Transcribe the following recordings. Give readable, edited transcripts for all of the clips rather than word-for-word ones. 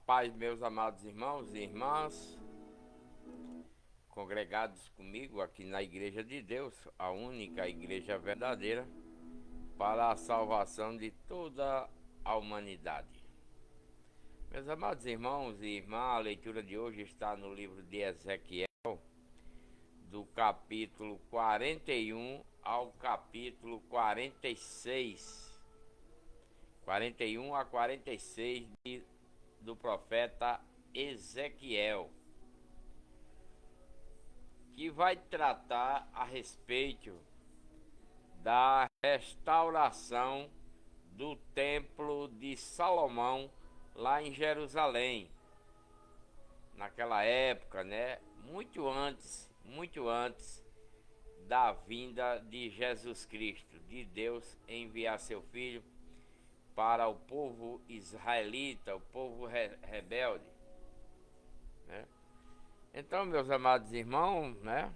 paz, meus amados irmãos e irmãs, congregados comigo aqui na Igreja de Deus, a única igreja verdadeira, para a salvação de toda a humanidade. Meus amados irmãos e irmãs, a leitura de hoje está no livro de Ezequiel, do capítulo 41 ao capítulo 46. 41 a 46 do profeta Ezequiel, que vai tratar a respeito da restauração do templo de Salomão lá em Jerusalém. Naquela época, né, muito antes da vinda de Jesus Cristo, de Deus enviar seu filho para o povo israelita, o povo rebelde, né? Então, meus amados irmãos, né,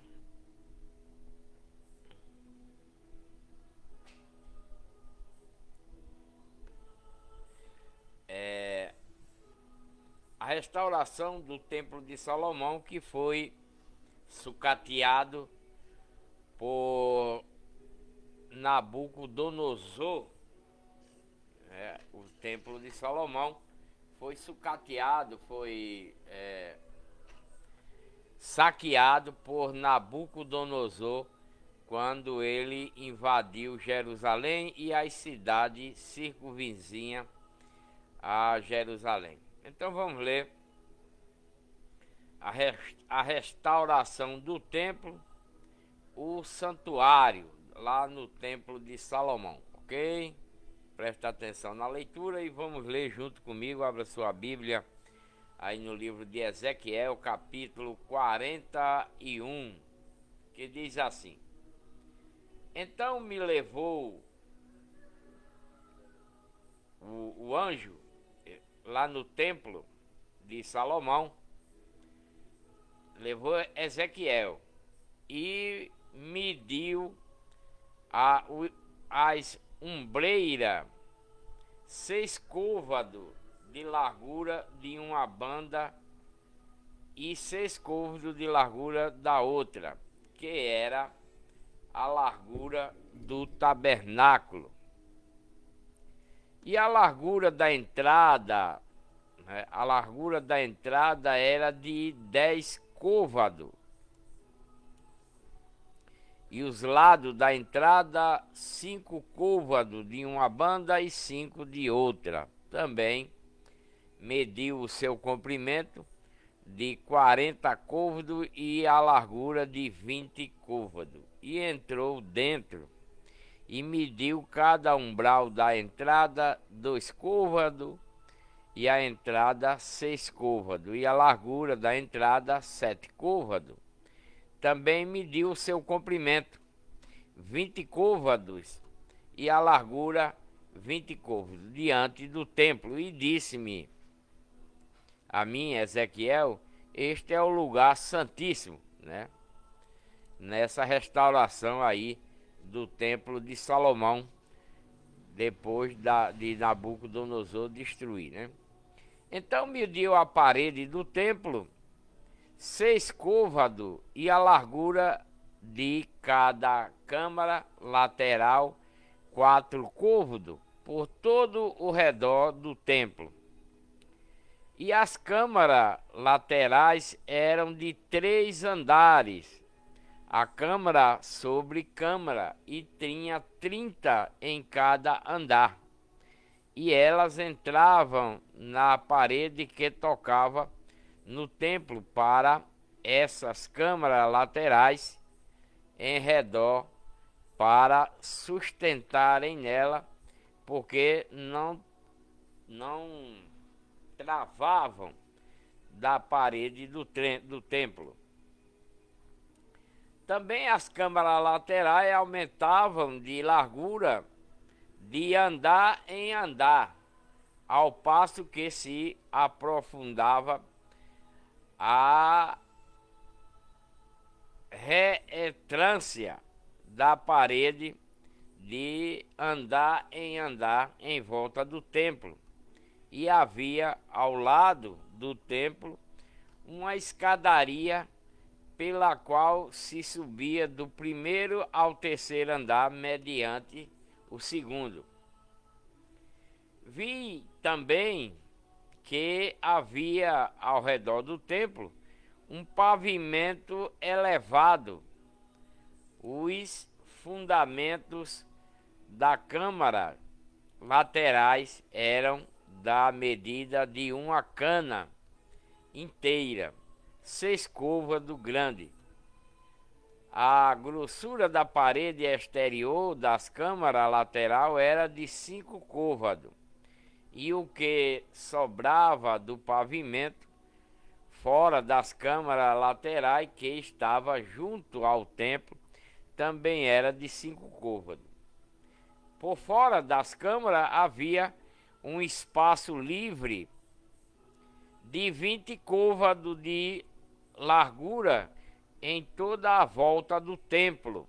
a restauração do templo de Salomão, que foi sucateado por Nabucodonosor, o templo de Salomão foi sucateado, foi saqueado por Nabucodonosor quando ele invadiu Jerusalém e as cidades circunvizinhas a Jerusalém. Então vamos ler a restauração do templo, o santuário, lá no templo de Salomão, ok? Presta atenção na leitura e vamos ler junto comigo. Abra sua Bíblia aí no livro de Ezequiel, capítulo 41, que diz assim: Então me levou o anjo lá no templo de Salomão, levou Ezequiel e mediu as ombreiras 6 côvados de largura de uma banda e 6 côvados de largura da outra, que era a largura do tabernáculo. E a largura da entrada, né, a largura da entrada era de 10 côvados. E os lados da entrada, 5 côvados de uma banda e 5 de outra. Também mediu o seu comprimento de 40 côvados e a largura de 20 côvados. E entrou dentro e mediu cada umbral da entrada 2 côvados e a entrada 6 côvados e a largura da entrada 7 côvados. Também mediu o seu comprimento 20 côvados e a largura 20 côvados diante do templo, e disse-me a mim, Ezequiel: este é o lugar santíssimo, né? Nessa restauração aí do templo de Salomão, depois de Nabucodonosor destruir, né? Então mediu a parede do templo 6 côvados e a largura de cada câmara lateral 4 côvados por todo o redor do templo. E as câmaras laterais eram de 3 andares, a câmara sobre câmara, e tinha 30 em cada andar. E elas entravam na parede que tocava no templo para essas câmaras laterais em redor, para sustentarem nela, porque não travavam da parede do templo. Também as câmaras laterais aumentavam de largura de andar em andar, ao passo que se aprofundava a retrância da parede de andar em andar em volta do templo. e havia ao lado do templo uma escadaria pela qual se subia do primeiro ao terceiro andar mediante o segundo. Vi também que havia ao redor do templo um pavimento elevado. Os fundamentos da câmara laterais eram da medida de uma cana inteira, 6 côvados grande. A grossura da parede exterior das câmaras lateral era de 5 côvados, e o que sobrava do pavimento fora das câmaras laterais que estava junto ao templo também era de 5 côvados. Por fora das câmaras havia um espaço livre de 20 côvados de largura em toda a volta do templo,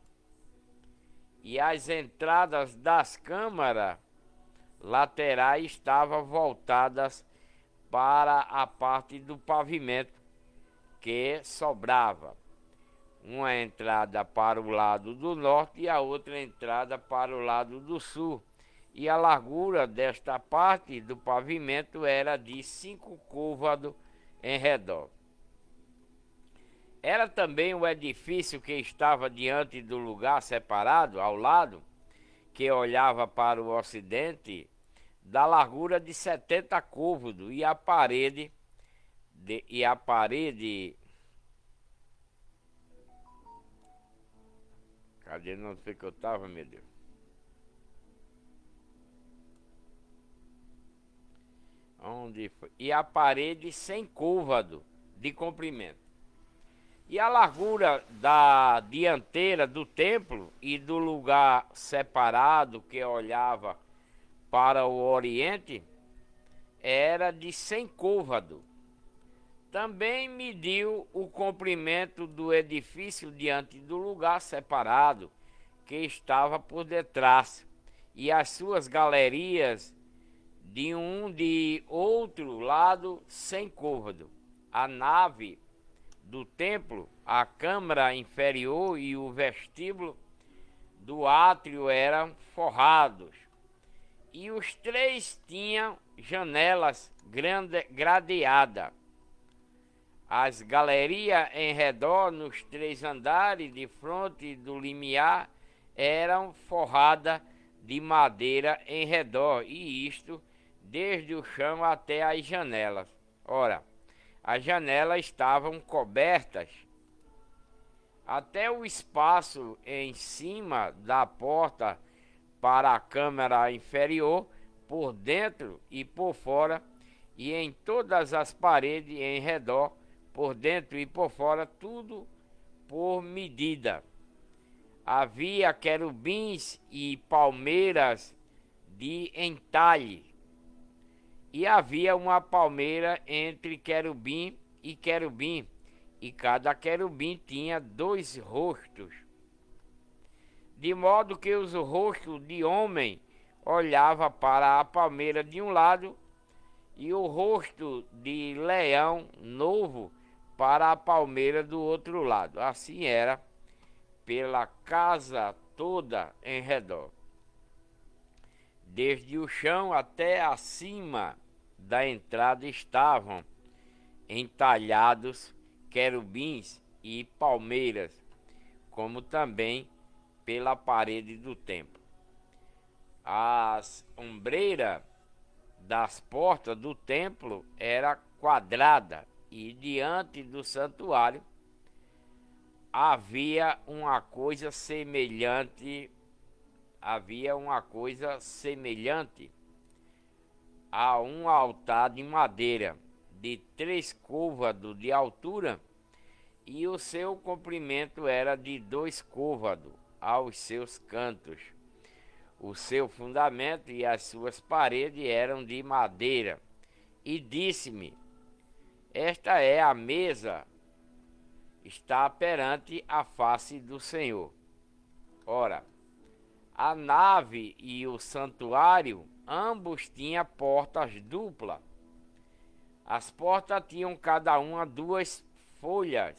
e as entradas das câmaras laterais estavam voltadas para a parte do pavimento que sobrava. Uma entrada para o lado do norte e a outra entrada para o lado do sul. E a largura desta parte do pavimento era de 5 côvados em redor. Era também o edifício que estava diante do lugar separado, ao lado, que olhava para o ocidente, da largura de 70 côvados, e a parede cadê? Não sei que eu estava, meu Deus. Onde foi? E a parede 100 côvados de comprimento. E a largura da dianteira do templo e do lugar separado que olhava para o oriente era de 100 côvados. Também mediu o comprimento do edifício diante do lugar separado que estava por detrás, e as suas galerias de um de outro lado 100 côvados. A nave do templo, a câmara inferior e o vestíbulo do átrio eram forrados, e os 3 tinham janelas gradeadas. As galerias em redor, nos 3 andares de fronte do limiar, eram forradas de madeira em redor, e isto desde o chão até as janelas. Ora, as janelas estavam cobertas até o espaço em cima da porta para a câmara inferior, por dentro e por fora, e em todas as paredes em redor, por dentro e por fora, tudo por medida. Havia querubins e palmeiras de entalhe, e havia uma palmeira entre querubim, e cada querubim tinha 2 rostos, de modo que os rostos de homem olhava para a palmeira de um lado, e o rosto de leão novo para a palmeira do outro lado. Assim era pela casa toda em redor. Desde o chão até acima da entrada estavam entalhados querubins e palmeiras, como também pela parede do templo. As ombreiras das portas do templo era quadrada, e diante do santuário havia uma coisa semelhante a um altar de madeira de 3 côvados de altura, e o seu comprimento era de 2 côvados aos seus cantos. O seu fundamento e as suas paredes eram de madeira. E disse-me: esta é a mesa, está perante a face do Senhor. Ora, a nave e o santuário ambos tinham portas duplas. As portas tinham cada uma duas folhas,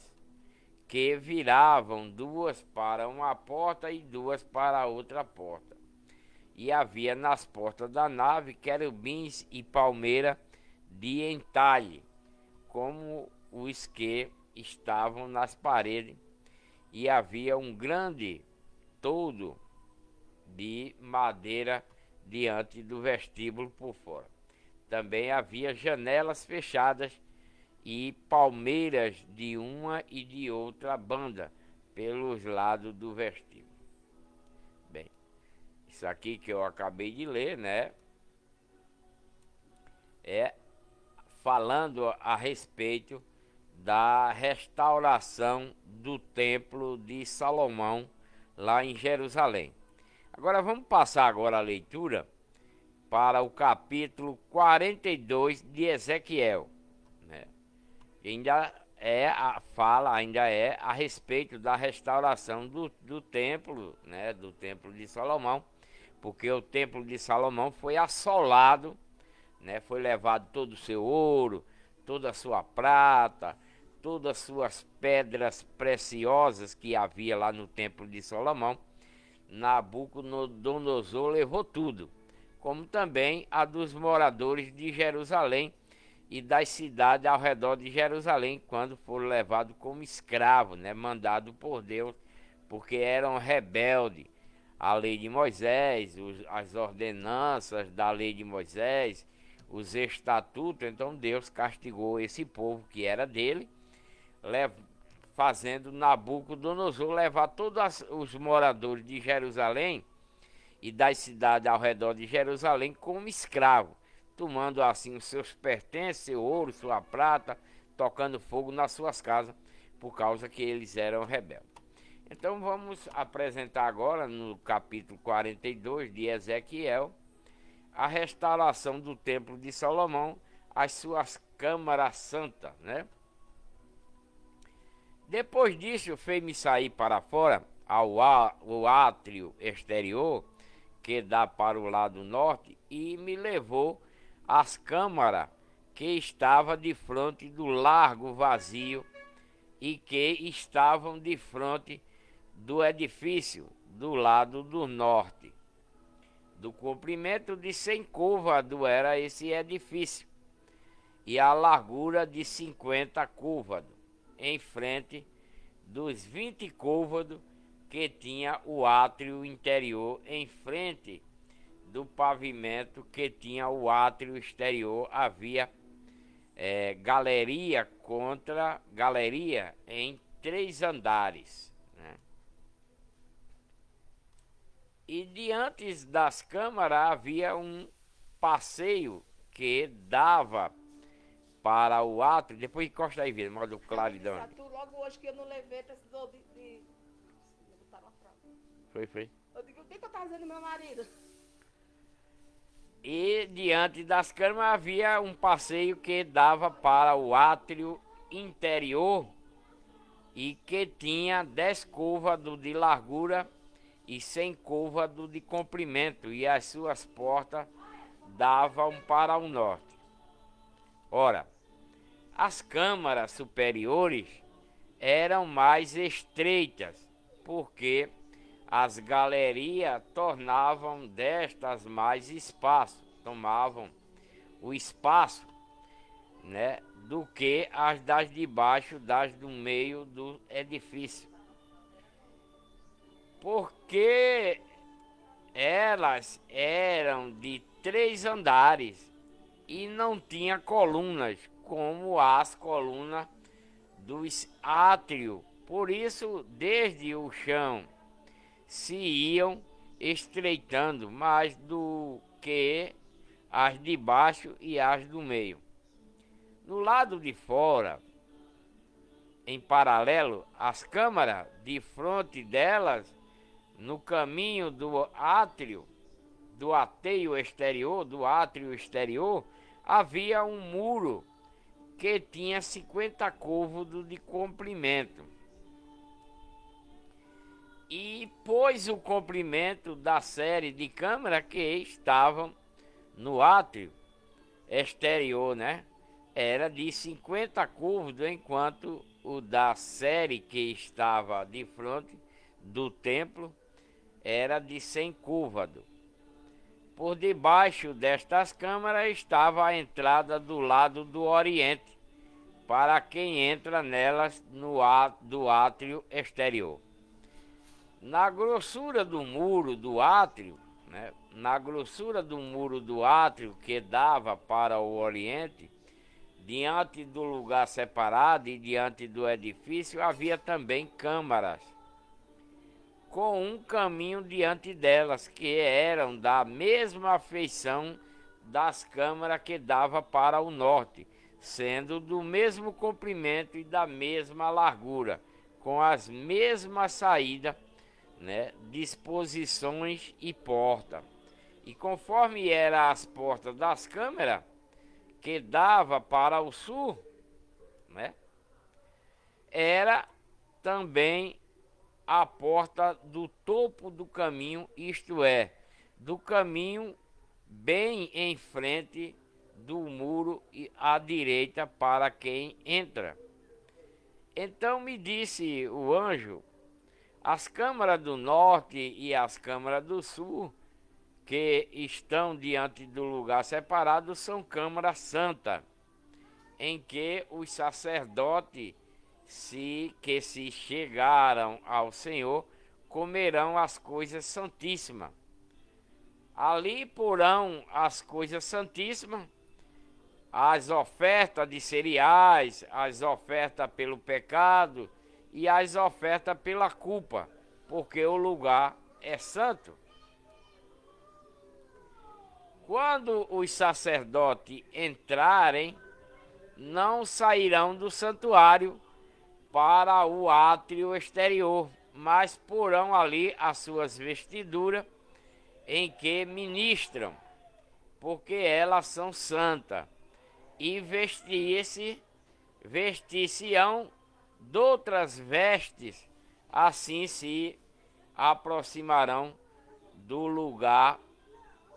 que viravam, duas para uma porta e duas para a outra porta. E havia nas portas da nave querubins e palmeira de entalhe, como os que estavam nas paredes, e havia um grande toldo de madeira diante do vestíbulo por fora. Também havia janelas fechadas e palmeiras de uma e de outra banda pelos lados do vestíbulo. Bem, isso aqui que eu acabei de ler, né, é falando a respeito da restauração do templo de Salomão lá em Jerusalém. Agora vamos passar agora a leitura para o capítulo 42 de Ezequiel, né? Ainda é a respeito da restauração do templo, né, do templo de Salomão, porque o templo de Salomão foi assolado, né, foi levado todo o seu ouro, toda a sua prata, todas as suas pedras preciosas que havia lá no templo de Salomão. Nabucodonosor levou tudo, como também a dos moradores de Jerusalém e das cidades ao redor de Jerusalém, quando foram levados como escravos, né, mandado por Deus, porque eram rebeldes à lei de Moisés, as ordenanças da lei de Moisés, os estatutos. Então Deus castigou esse povo que era dele, fazendo Nabucodonosor levar todos os moradores de Jerusalém e das cidades ao redor de Jerusalém como escravos, tomando assim os seus pertences, seu ouro, sua prata, tocando fogo nas suas casas, por causa que eles eram rebeldes. Então vamos apresentar agora, no capítulo 42 de Ezequiel, a restauração do templo de Salomão, as suas câmaras santas, né? Depois disso, fez-me sair para fora, ao átrio exterior, que dá para o lado norte, e me levou às câmaras que estava de frente do largo vazio e que estavam de frente do edifício, do lado do norte. Do comprimento de 100 côvados era esse edifício, e a largura de 50 côvados, em frente dos 20 côvados que tinha o átrio interior, em frente do pavimento que tinha o átrio exterior, havia galeria contra galeria em 3 andares, né? E diante das câmaras havia um passeio que dava para o átrio. Depois encosta aí, vira, modo claridão. Tu logo hoje que eu não levei, precisou de botar na frase. Foi. Eu digo, o que eu tava dizendo meu marido? E diante das câmaras havia um passeio que dava para o átrio interior e que tinha 10 côvados de largura e 100 côvados de comprimento, e as suas portas davam para o norte. Ora, as câmaras superiores eram mais estreitas, porque as galerias tornavam destas mais espaço, tomavam o espaço, né, do que as das de baixo, das do meio do edifício. Porque elas eram de 3 andares e não tinha colunas, como as colunas dos átrios. Por isso, desde o chão se iam estreitando mais do que as de baixo e as do meio. No lado de fora, em paralelo, as câmaras, de frente delas, no caminho do átrio exterior, havia um muro que tinha 50 côvados de comprimento. E pôs o comprimento da série de câmaras que estavam no átrio exterior, né, era de 50 côvados, enquanto o da série que estava de frente do templo era de 100 côvados. Por debaixo destas câmaras estava a entrada do lado do oriente, para quem entra nelas do átrio exterior. Na grossura do muro do átrio, né, na grossura do muro do átrio que dava para o oriente, diante do lugar separado e diante do edifício, havia também câmaras, com um caminho diante delas, que eram da mesma feição das câmaras que dava para o norte, sendo do mesmo comprimento e da mesma largura, com as mesmas saídas, né, disposições e porta. E conforme eram as portas das câmaras, que dava para o sul, né, era também a porta do topo do caminho, isto é, do caminho bem em frente do muro e à direita para quem entra. Então me disse o anjo: as câmaras do norte e as câmaras do sul, que estão diante do lugar separado, são câmaras santas, em que os sacerdotes que se chegaram ao Senhor comerão as coisas santíssimas. Ali porão as coisas santíssimas, as ofertas de cereais, as ofertas pelo pecado e as ofertas pela culpa, porque o lugar é santo. Quando os sacerdotes entrarem, não sairão do santuário para o átrio exterior, mas porão ali as suas vestiduras em que ministram, porque elas são santas, e vestir-se-ão de outras vestes, assim se aproximarão do lugar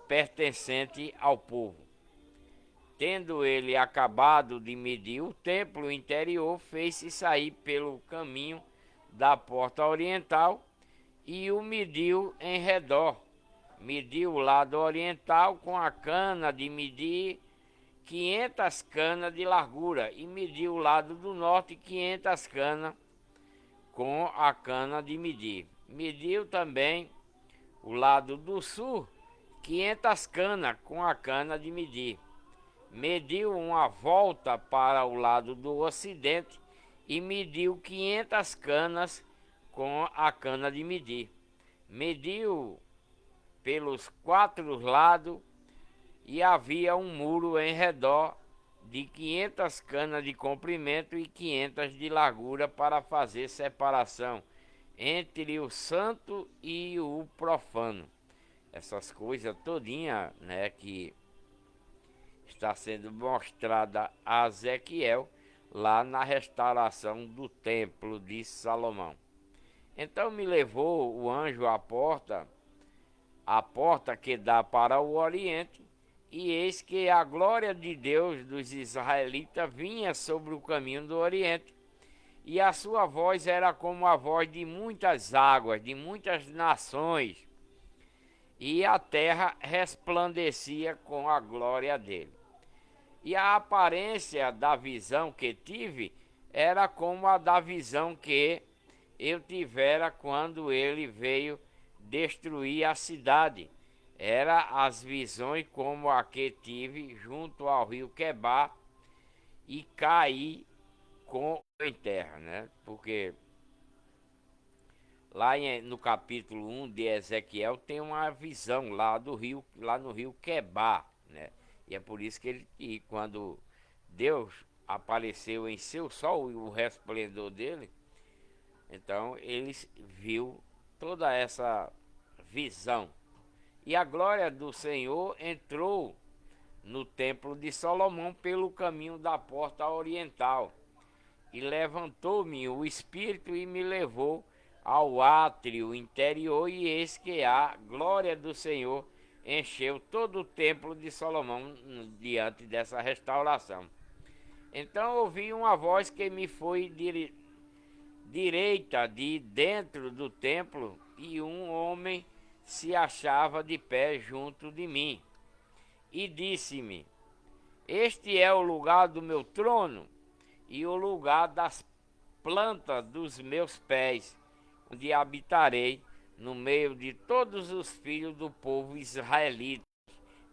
pertencente ao povo. Tendo ele acabado de medir o templo interior, fez-se sair pelo caminho da porta oriental e o mediu em redor. Mediu o lado oriental com a cana de medir 500 canas de largura, e mediu o lado do norte 500 canas com a cana de medir. Mediu também o lado do sul 500 canas com a cana de medir. Mediu uma volta para o lado do ocidente e mediu 500 canas com a cana de medir. Mediu pelos 4 lados e havia um muro em redor de 500 canas de comprimento e 500 de largura para fazer separação entre o santo e o profano. Essas coisas todinha, né, que está sendo mostrada a Ezequiel lá na restauração do templo de Salomão. Então me levou o anjo à porta que dá para o oriente, e eis que a glória de Deus dos israelitas vinha sobre o caminho do oriente, e a sua voz era como a voz de muitas águas, de muitas nações, e a terra resplandecia com a glória dele. E a aparência da visão que tive era como a da visão que eu tivera quando ele veio destruir a cidade. Era as visões como a que tive junto ao rio Quebar e caí em terra, né? Porque lá no capítulo 1 de Ezequiel tem uma visão lá do rio, lá no rio Quebar, né? E é por isso que quando Deus apareceu em seu sol e o resplendor dele, então ele viu toda essa visão. E a glória do Senhor entrou no templo de Salomão pelo caminho da porta oriental. E levantou-me o Espírito e me levou ao átrio interior, e eis que a glória do Senhor encheu todo o templo de Salomão diante dessa restauração. Então ouvi uma voz que me foi direita de dentro do templo, e um homem se achava de pé junto de mim, e disse-me: Este é o lugar do meu trono e o lugar das plantas dos meus pés, onde habitarei no meio de todos os filhos do povo israelita,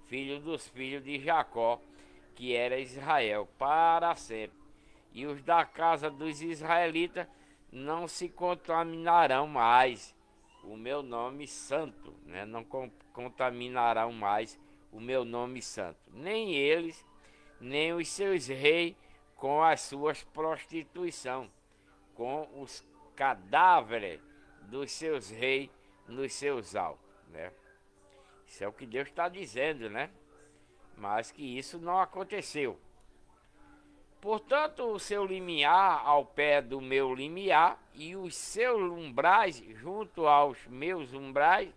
filho dos filhos de Jacó, que era Israel, para sempre. E os da casa dos israelitas não se contaminarão mais o meu nome santo, né? Não contaminarão mais o meu nome santo, nem eles, nem os seus reis com as suas prostituição, com os cadáveres dos seus reis nos seus altos, né? Isso é o que Deus está dizendo, né? Mas que isso não aconteceu. Portanto, o seu limiar ao pé do meu limiar, e os seus umbrais junto aos meus umbrais,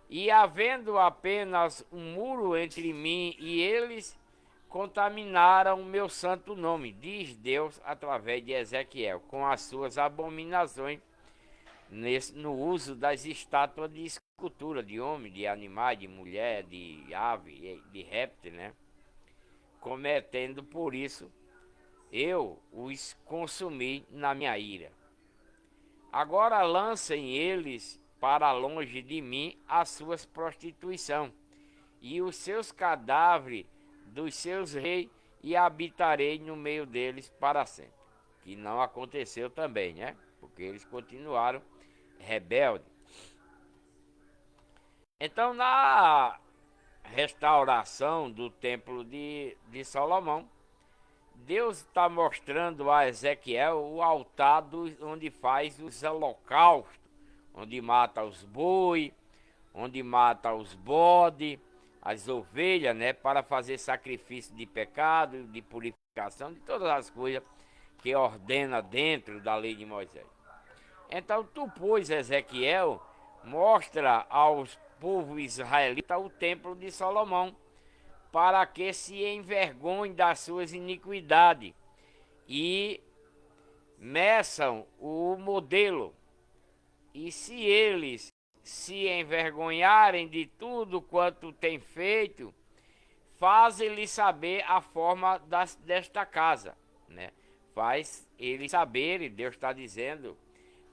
e havendo apenas um muro entre mim e eles, contaminaram o meu santo nome, diz Deus através de Ezequiel, com as suas abominações no uso das estátuas de escultura de homem, de animais, de mulher, de ave, de réptil, né? Cometendo por isso, eu os consumi na minha ira. Agora lancem eles para longe de mim as suas prostituição e os seus cadáveres dos seus reis, e habitarei no meio deles para sempre. Que não aconteceu também, né? Porque eles continuaram rebeldes. Então, na restauração do templo de Salomão, Deus está mostrando a Ezequiel o altar onde faz os holocaustos, onde mata os boi, onde mata os bodes, as ovelhas, né, para fazer sacrifício de pecado, de purificação, de todas as coisas que ordena dentro da lei de Moisés. Então tu, pois, Ezequiel, mostra aos povos israelitas o templo de Salomão, para que se envergonhem das suas iniquidades e meçam o modelo. E se eles se envergonharem de tudo quanto tem feito, faze-lhe saber a forma desta casa, né? Faz ele saber, e Deus está dizendo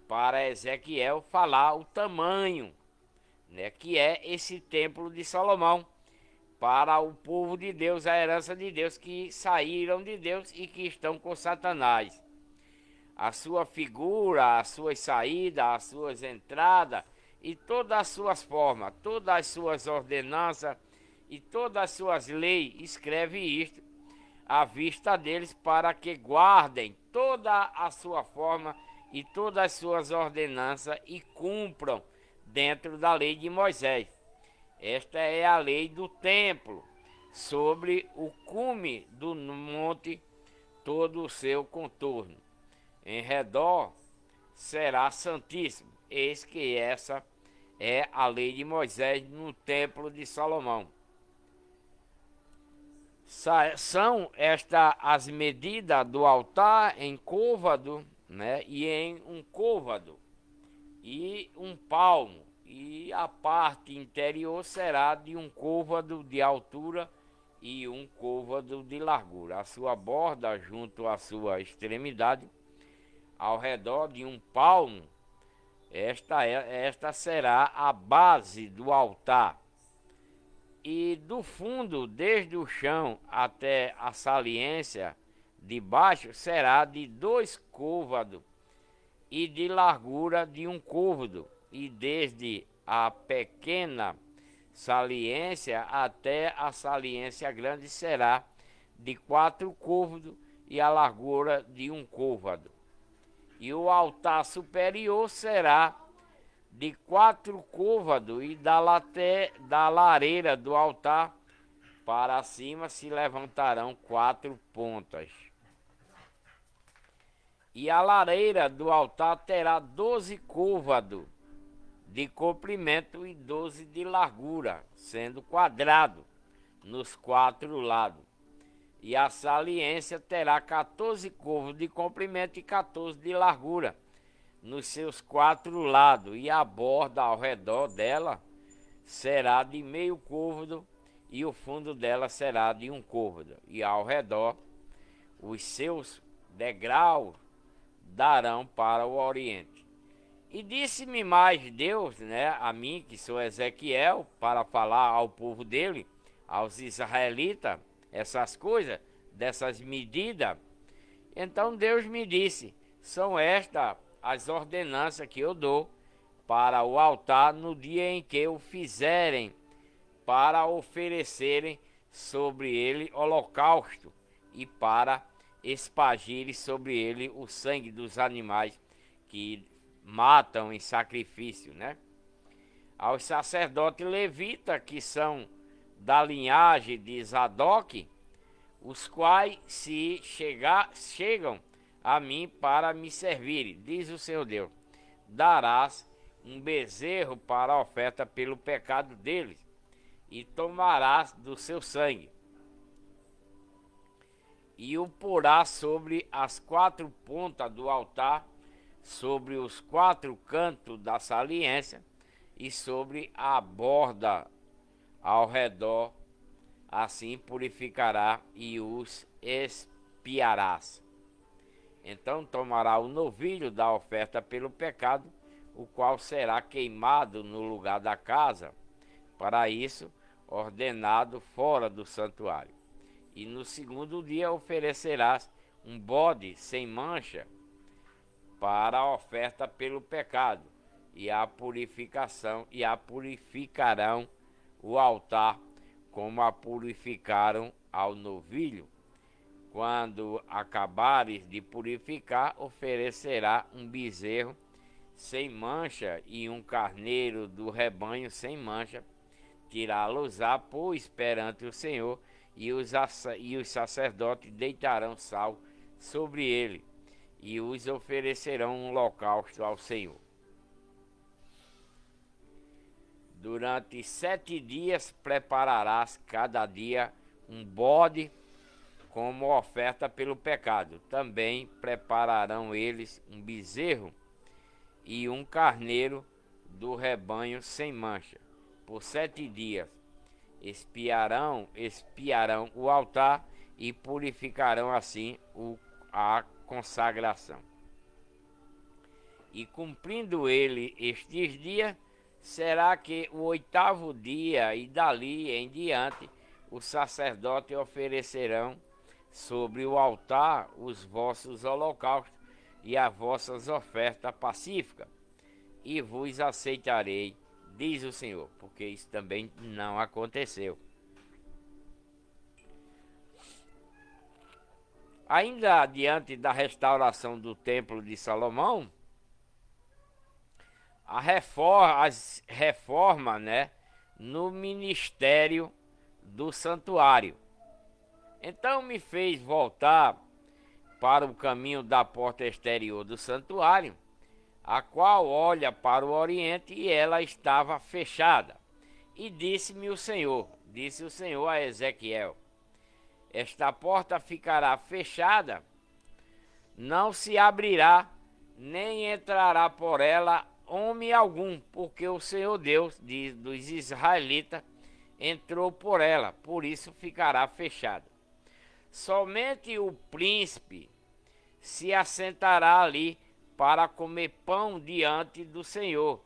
para Ezequiel falar o tamanho, né, que é esse templo de Salomão, para o povo de Deus, a herança de Deus, que saíram de Deus e que estão com Satanás. A sua figura, as suas saídas, as suas entradas e todas as suas formas, todas as suas ordenanças e todas as suas leis, escreve isto à vista deles, para que guardem toda a sua forma e todas as suas ordenanças e cumpram dentro da lei de Moisés. Esta é a lei do templo, sobre o cume do monte, todo o seu contorno. Em redor será santíssimo. Eis que essa é a lei de Moisés no templo de Salomão. São estas as medidas do altar em côvado, né, e em um côvado e um palmo. E a parte interior será de um côvado de altura e um côvado de largura. A sua borda junto à sua extremidade, ao redor de um palmo, esta será a base do altar. E do fundo, desde o chão até a saliência de baixo, será de 2 côvados e de largura de um côvado, e desde a pequena saliência até a saliência grande será de 4 côvados e a largura de um côvado. E o altar superior será de 4 côvados, e da lareira do altar para cima se levantarão 4 pontas. E a lareira do altar terá 12 côvados de comprimento e 12 de largura, sendo quadrado nos 4 lados. E a saliência terá 14 côvados de comprimento e 14 de largura nos seus 4 lados, e a borda ao redor dela será de meio côvado, e o fundo dela será de 1 côvado, e ao redor os seus degraus darão para o oriente. E disse-me mais Deus, né, a mim, que sou Ezequiel, para falar ao povo dele, aos israelitas, essas coisas, dessas medidas. Então Deus me disse: são estas as ordenanças que eu dou para o altar no dia em que o fizerem, para oferecerem sobre ele holocausto e para espargirem sobre ele o sangue dos animais que matam em sacrifício, né? Aos sacerdotes levitas, que são da linhagem de Zadok, os quais chegam a mim para me servirem, diz o Senhor Deus, darás um bezerro para a oferta pelo pecado deles, e tomarás do seu sangue, e o porás sobre as 4 pontas do altar, sobre os 4 cantos da saliência, e sobre a borda ao redor. Assim purificará e os expiarás. Então tomará o novilho da oferta pelo pecado, o qual será queimado no lugar da casa, para isso ordenado fora do santuário. E no segundo dia oferecerás um bode sem mancha para a oferta pelo pecado, e a purificarão o altar, como a purificaram ao novilho. Quando acabares de purificar, oferecerá um bezerro sem mancha e um carneiro do rebanho sem mancha. Tirá-los-á, pois, perante o Senhor, e os sacerdotes deitarão sal sobre ele, e os oferecerão um holocausto ao Senhor. Durante 7 dias prepararás cada dia um bode como oferta pelo pecado. Também prepararão eles um bezerro e um carneiro do rebanho sem mancha. Por 7 dias espiarão o altar e purificarão assim a consagração. E cumprindo ele estes dias, será que o 8º dia, e dali em diante, os sacerdotes oferecerão sobre o altar os vossos holocaustos e as vossas ofertas pacíficas, e vos aceitarei, diz o Senhor, porque isso também não aconteceu. Ainda diante da restauração do templo de Salomão, as reformas, né, no ministério do santuário. Então me fez voltar para o caminho da porta exterior do santuário, a qual olha para o oriente, e ela estava fechada. E disse-me o Senhor a Ezequiel: esta porta ficará fechada, não se abrirá, nem entrará por ela homem algum, porque o Senhor Deus dos israelitas entrou por ela, por isso ficará fechada. Somente o príncipe se assentará ali para comer pão diante do Senhor,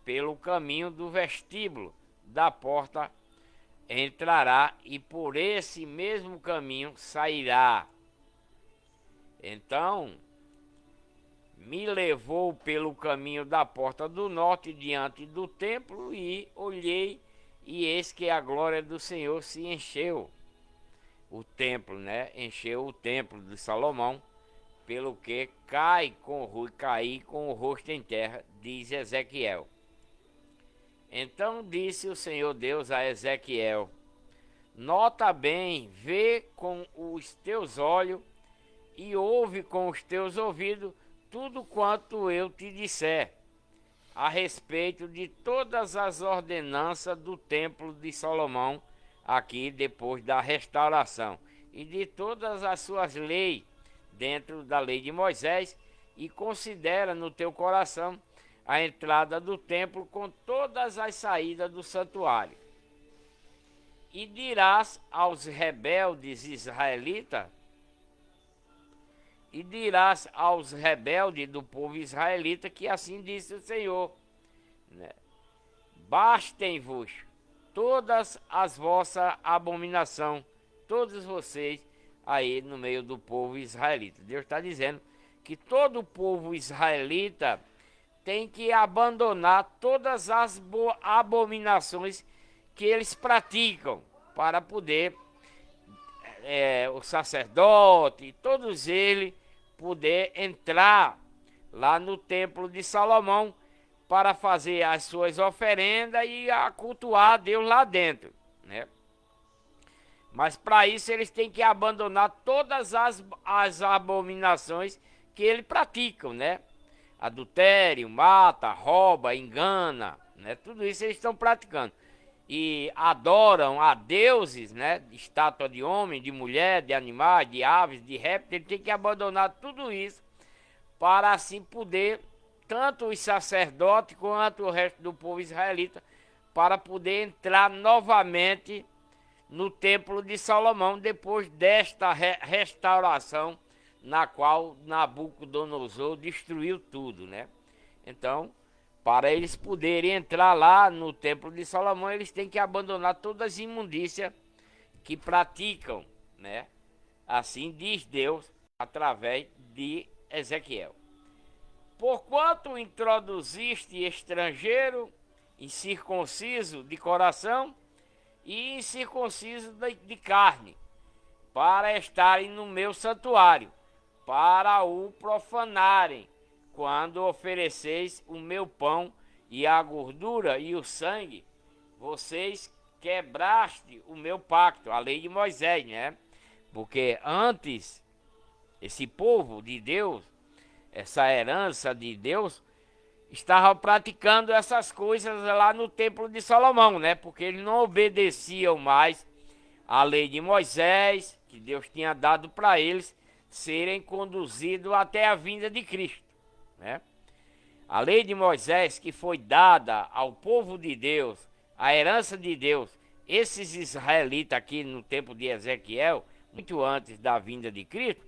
pelo caminho do vestíbulo da porta entrará, e por esse mesmo caminho sairá. Então me levou pelo caminho da porta do norte diante do templo, e olhei, e eis que a glória do Senhor se encheu o templo, né? Encheu o templo de Salomão, pelo que caí com o rosto em terra, diz Ezequiel. Então disse o Senhor Deus a Ezequiel: nota bem, vê com os teus olhos e ouve com os teus ouvidos tudo quanto eu te disser. a respeito de todas as ordenanças do templo de Salomão, aqui depois da restauração, e de todas as suas leis dentro da lei de Moisés, e considera no teu coração a entrada do templo com todas as saídas do santuário. E dirás aos rebeldes israelitas, e dirás aos rebeldes do povo israelita que assim disse o Senhor, né? Bastem-vos todas as vossas abominações, todos vocês aí no meio do povo israelita. Deus está dizendo que todo o povo israelita tem que abandonar todas as abominações que eles praticam para poder o sacerdote, todos eles poder entrar lá no templo de Salomão para fazer as suas oferendas e a cultuar a Deus lá dentro, né? Mas para isso eles têm que abandonar todas as abominações que eles praticam, né? Adultério, mata, rouba, engana, né? Tudo isso eles estão praticando. E adoram a deuses, né? Estátua de homem, de mulher, de animais, de aves, de répteis. Ele tem que abandonar tudo isso para assim poder, tanto os sacerdotes quanto o resto do povo israelita, para poder entrar novamente no templo de Salomão depois desta restauração na qual Nabucodonosor destruiu tudo, né? Então, para eles poderem entrar lá no templo de Salomão, eles têm que abandonar todas as imundícias que praticam, né? Assim diz Deus através de Ezequiel. Porquanto introduziste estrangeiro, incircunciso de coração e incircunciso de carne, para estarem no meu santuário, para o profanarem, quando ofereceis o meu pão e a gordura e o sangue, vocês quebraste o meu pacto, a lei de Moisés, né? Porque antes, esse povo de Deus, essa herança de Deus, estava praticando essas coisas lá no templo de Salomão, né? Porque eles não obedeciam mais à lei de Moisés, que Deus tinha dado para eles serem conduzidos até a vinda de Cristo, né? A lei de Moisés que foi dada ao povo de Deus, a herança de Deus, esses israelitas aqui no tempo de Ezequiel, muito antes da vinda de Cristo,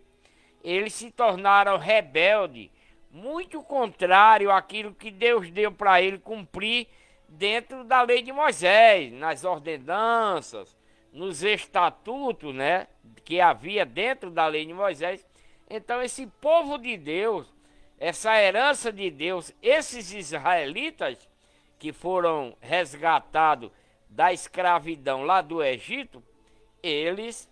eles se tornaram rebeldes, muito contrário àquilo que Deus deu para ele cumprir dentro da lei de Moisés, nas ordenanças, nos estatutos, né, que havia dentro da lei de Moisés. Então esse povo de Deus, essa herança de Deus, esses israelitas que foram resgatados da escravidão lá do Egito, eles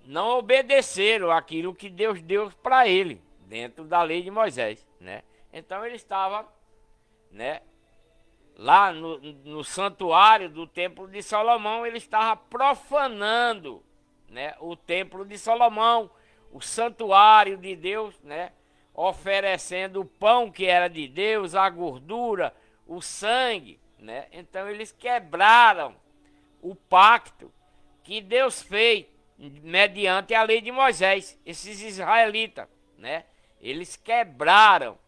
não obedeceram aquilo que Deus deu para ele dentro da lei de Moisés, né? Então ele estava, né, lá no santuário do templo de Salomão, ele estava profanando, né, o templo de Salomão, o santuário de Deus, né, oferecendo o pão que era de Deus, a gordura, o sangue, né? Então eles quebraram o pacto que Deus fez mediante a lei de Moisés, esses israelitas, né? Eles quebraram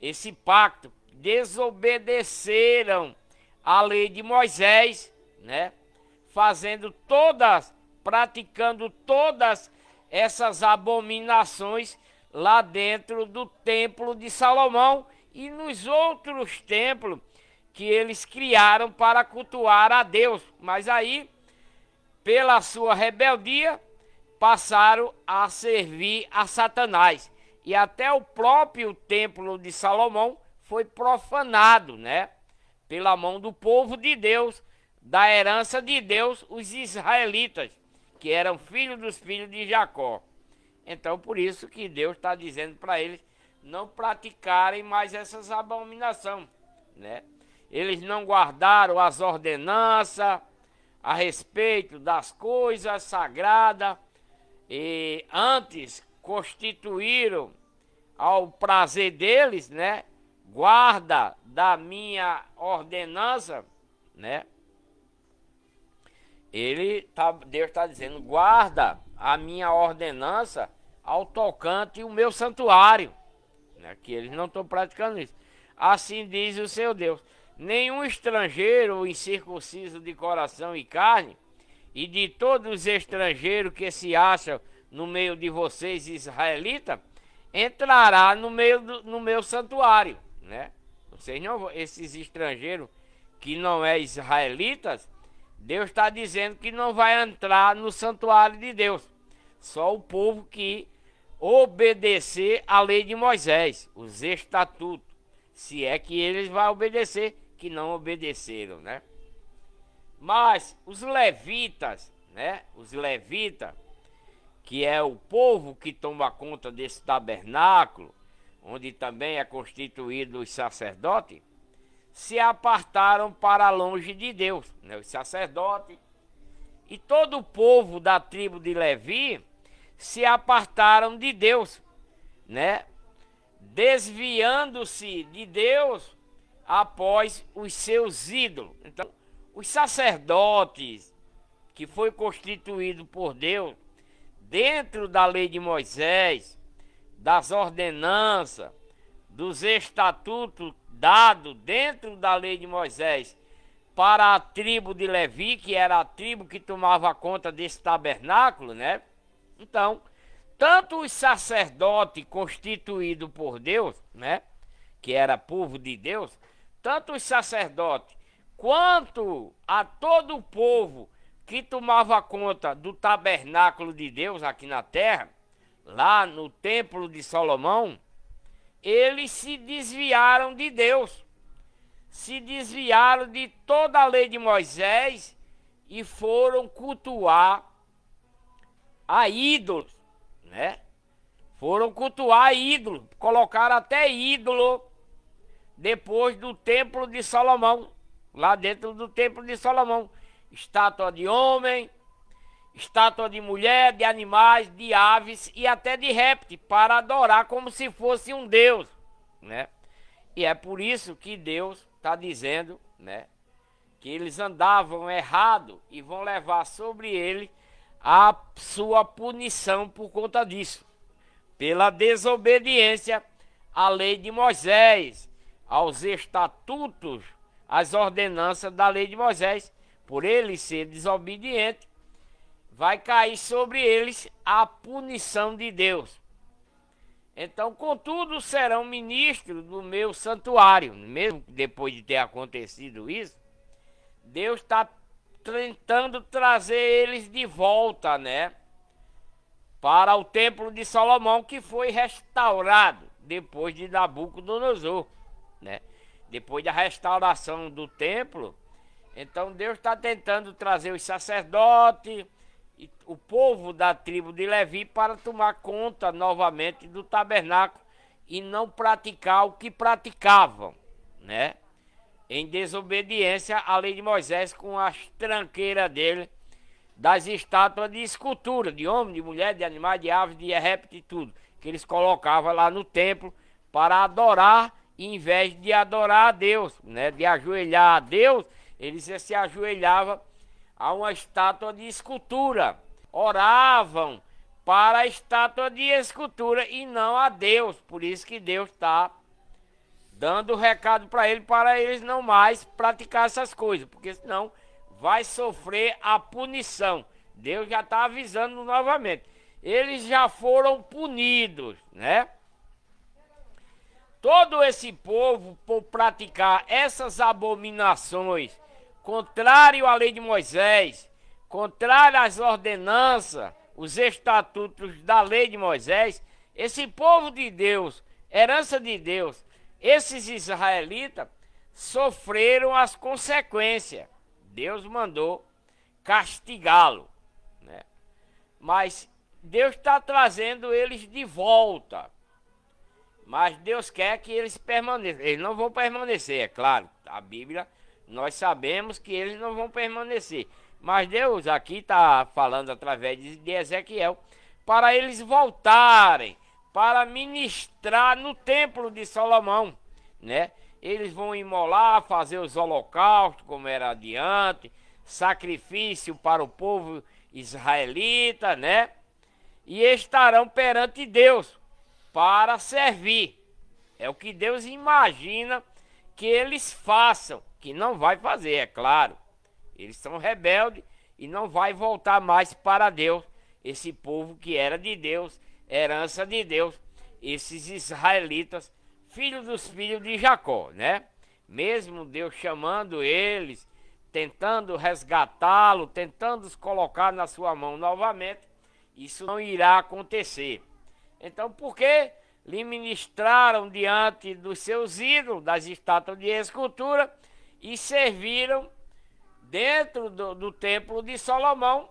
esse pacto, desobedeceram a lei de Moisés, né? Praticando todas essas abominações lá dentro do templo de Salomão e nos outros templos que eles criaram para cultuar a Deus. Mas aí, pela sua rebeldia, passaram a servir a Satanás. E até o próprio templo de Salomão foi profanado, né? Pela mão do povo de Deus, da herança de Deus, os israelitas, que eram filhos dos filhos de Jacó. Então, por isso que Deus está dizendo para eles não praticarem mais essas abominações, né? Eles não guardaram as ordenanças a respeito das coisas sagradas e antes constituíram ao prazer deles, né, guarda da minha ordenança, né? Deus está dizendo, guarda a minha ordenança ao tocante o meu santuário, né? Que eles não estão praticando isso. Assim diz o seu Deus: nenhum estrangeiro incircunciso de coração e carne, e de todos os estrangeiros que se acham no meio de vocês, israelitas, entrará no meu santuário, né? Vocês não, esses estrangeiros que não é israelitas, Deus está dizendo que não vai entrar no santuário de Deus. Só o povo que obedecer à lei de Moisés, os estatutos. Se é que eles vão obedecer, que não obedeceram, né? Mas os levitas, né? Os levitas, que é o povo que toma conta desse tabernáculo, onde também é constituído os sacerdotes, se apartaram para longe de Deus, né? Os sacerdotes e todo o povo da tribo de Levi se apartaram de Deus, né? Desviando-se de Deus após os seus ídolos. Então, os sacerdotes que foi constituído por Deus dentro da lei de Moisés, das ordenanças, dos estatutos dados dentro da lei de Moisés para a tribo de Levi, que era a tribo que tomava conta desse tabernáculo, né? Então, tanto os sacerdotes constituídos por Deus, né? Que era povo de Deus, tanto os sacerdotes quanto a todo o povo que tomava conta do tabernáculo de Deus aqui na terra, lá no templo de Salomão, eles se desviaram de Deus, se desviaram de toda a lei de Moisés e foram cultuar a ídolos, né? Foram cultuar ídolos, colocaram até ídolo depois do templo de Salomão, lá dentro do templo de Salomão, estátua de homem, estátua de mulher, de animais, de aves e até de répteis, para adorar como se fosse um Deus, né? E é por isso que Deus está dizendo, né, que eles andavam errado e vão levar sobre ele a sua punição por conta disso, pela desobediência à lei de Moisés, aos estatutos, às ordenanças da lei de Moisés. Por ele ser desobediente, vai cair sobre eles a punição de Deus. Então, contudo, serão ministros do meu santuário. Mesmo depois de ter acontecido isso, Deus está tentando trazer eles de volta, né? Para o templo de Salomão, que foi restaurado depois de Nabucodonosor, né? Depois da restauração do templo, então Deus está tentando trazer os sacerdotes e o povo da tribo de Levi para tomar conta novamente do tabernáculo e não praticar o que praticavam, né? Em desobediência à lei de Moisés, com as tranqueiras dele, das estátuas de escultura, de homem, de mulher, de animais, de aves, de répteis e tudo, que eles colocavam lá no templo para adorar, em vez de adorar a Deus, né? De ajoelhar a Deus, eles se ajoelhavam a uma estátua de escultura, oravam para a estátua de escultura e não a Deus. Por isso que Deus está dando o recado para eles não mais praticar essas coisas, porque senão vai sofrer a punição. Deus já está avisando novamente. Eles já foram punidos, né? Todo esse povo, por praticar essas abominações, contrário à lei de Moisés, contrário às ordenanças, os estatutos da lei de Moisés, esse povo de Deus, herança de Deus, esses israelitas, sofreram as consequências. Deus mandou castigá-lo, né? Mas Deus está trazendo eles de volta. Mas Deus quer que eles permaneçam. Eles não vão permanecer, é claro. A Bíblia, nós sabemos que eles não vão permanecer. Mas Deus aqui está falando através de Ezequiel para eles voltarem, para ministrar no templo de Salomão, né? Eles vão imolar, fazer os holocaustos, como era adiante, sacrifício para o povo israelita, né? E estarão perante Deus para servir. É o que Deus imagina que eles façam, que não vai fazer, é claro. Eles são rebeldes e não vai voltar mais para Deus. Esse povo que era de Deus, herança de Deus, esses israelitas, filhos dos filhos de Jacó, né? Mesmo Deus chamando eles, tentando resgatá-lo, tentando os colocar na sua mão novamente, isso não irá acontecer. Então, por que lhe ministraram diante dos seus ídolos, das estátuas de escultura, e serviram dentro do templo de Salomão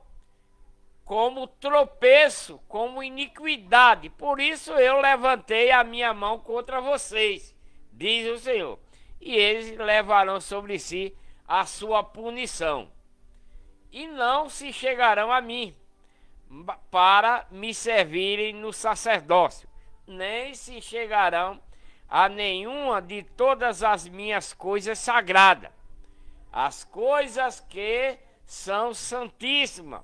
como tropeço, como iniquidade? Por isso eu levantei a minha mão contra vocês, diz o Senhor, e eles levarão sobre si a sua punição, e não se chegarão a mim para me servirem no sacerdócio, nem se chegarão a nenhuma de todas as minhas coisas sagradas, as coisas que são santíssimas,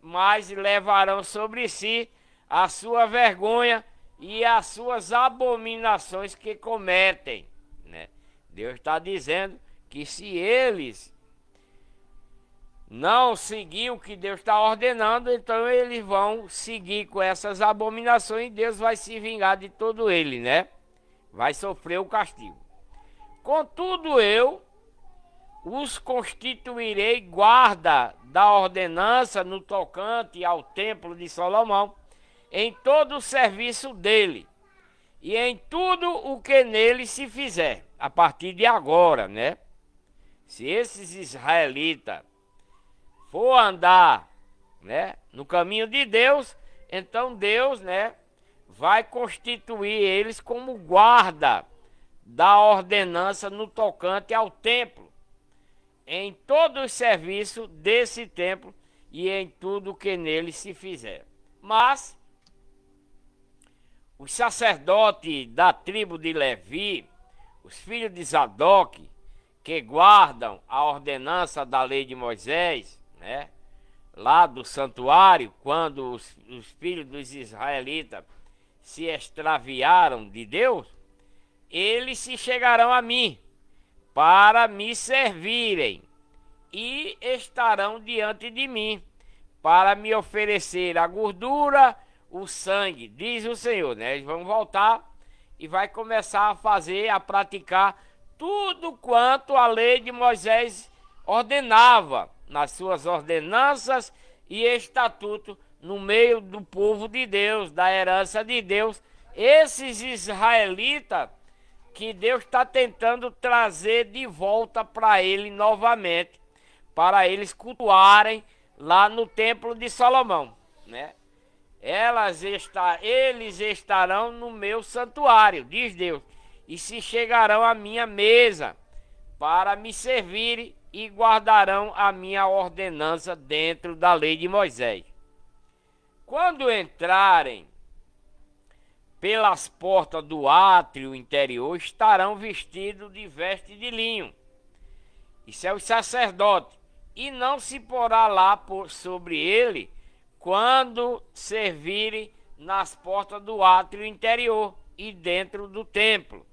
mas levarão sobre si a sua vergonha e as suas abominações que cometem, né? Deus está dizendo que se eles não seguir o que Deus está ordenando, então eles vão seguir com essas abominações e Deus vai se vingar de todo ele, né? Vai sofrer o castigo. Contudo, eu os constituirei guarda da ordenança no tocante ao templo de Salomão, em todo o serviço dele, e em tudo o que nele se fizer, a partir de agora, né? Se esses israelitas for andar, né, no caminho de Deus, então Deus, né, vai constituir eles como guarda da ordenança no tocante ao templo, em todo o serviço desse templo e em tudo o que nele se fizer. Mas os sacerdotes da tribo de Levi, os filhos de Zadok, que guardam a ordenança da lei de Moisés, né, lá do santuário, quando os filhos dos israelitas se extraviaram de Deus, eles se chegarão a mim para me servirem e estarão diante de mim para me oferecer a gordura, o sangue, diz o Senhor, né? Eles vão voltar e vai começar a fazer, a praticar tudo quanto a lei de Moisés ordenava, nas suas ordenanças e estatutos, no meio do povo de Deus, da herança de Deus. Esses israelitas que Deus está tentando trazer de volta para ele novamente, para eles cultuarem lá no templo de Salomão, né? Eles estarão no meu santuário, diz Deus, e se chegarão à minha mesa para me servirem e guardarão a minha ordenança dentro da lei de Moisés. Quando entrarem pelas portas do átrio interior, estarão vestidos de veste de linho. Isso é o sacerdote. E não se porá lá sobre ele quando servirem nas portas do átrio interior e dentro do templo.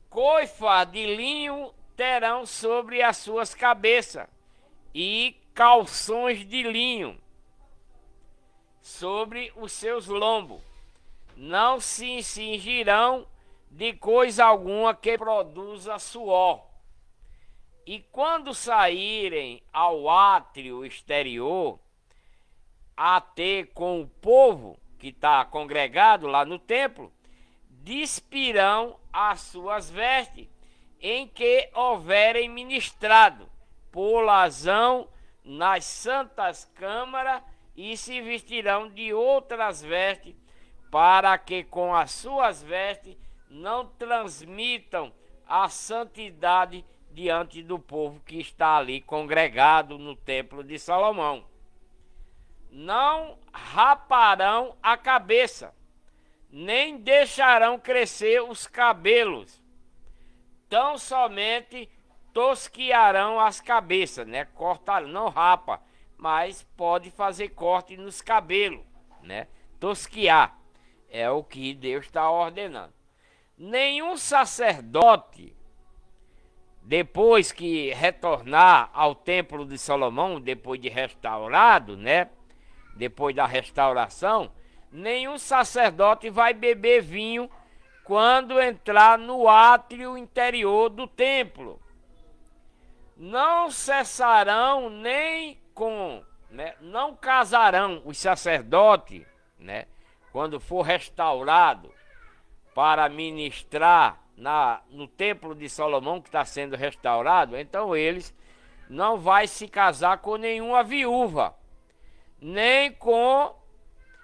Coifa de linho terão sobre as suas cabeças e calções de linho sobre os seus lombos. Não se cingirão de coisa alguma que produza suor. E quando saírem ao átrio exterior, a ter com o povo que está congregado lá no templo, despirão as suas vestes, em que houverem ministrado, pô-las-ão nas santas câmaras, e se vestirão de outras vestes, para que com as suas vestes não transmitam a santidade diante do povo que está ali congregado no templo de Salomão. Não raparão a cabeça, nem deixarão crescer os cabelos, tão somente tosquiarão as cabeças, né? Cortar, não rapa, mas pode fazer corte nos cabelos, né? Tosquiar é o que Deus está ordenando. Nenhum sacerdote, depois que retornar ao templo de Salomão, depois de restaurado, né? Depois da restauração, nenhum sacerdote vai beber vinho quando entrar no átrio interior do templo. Não cessarão nem com, né? Não casarão os sacerdotes, né? Quando for restaurado para ministrar no templo de Salomão, que está sendo restaurado, então eles não vai se casar com nenhuma viúva, nem com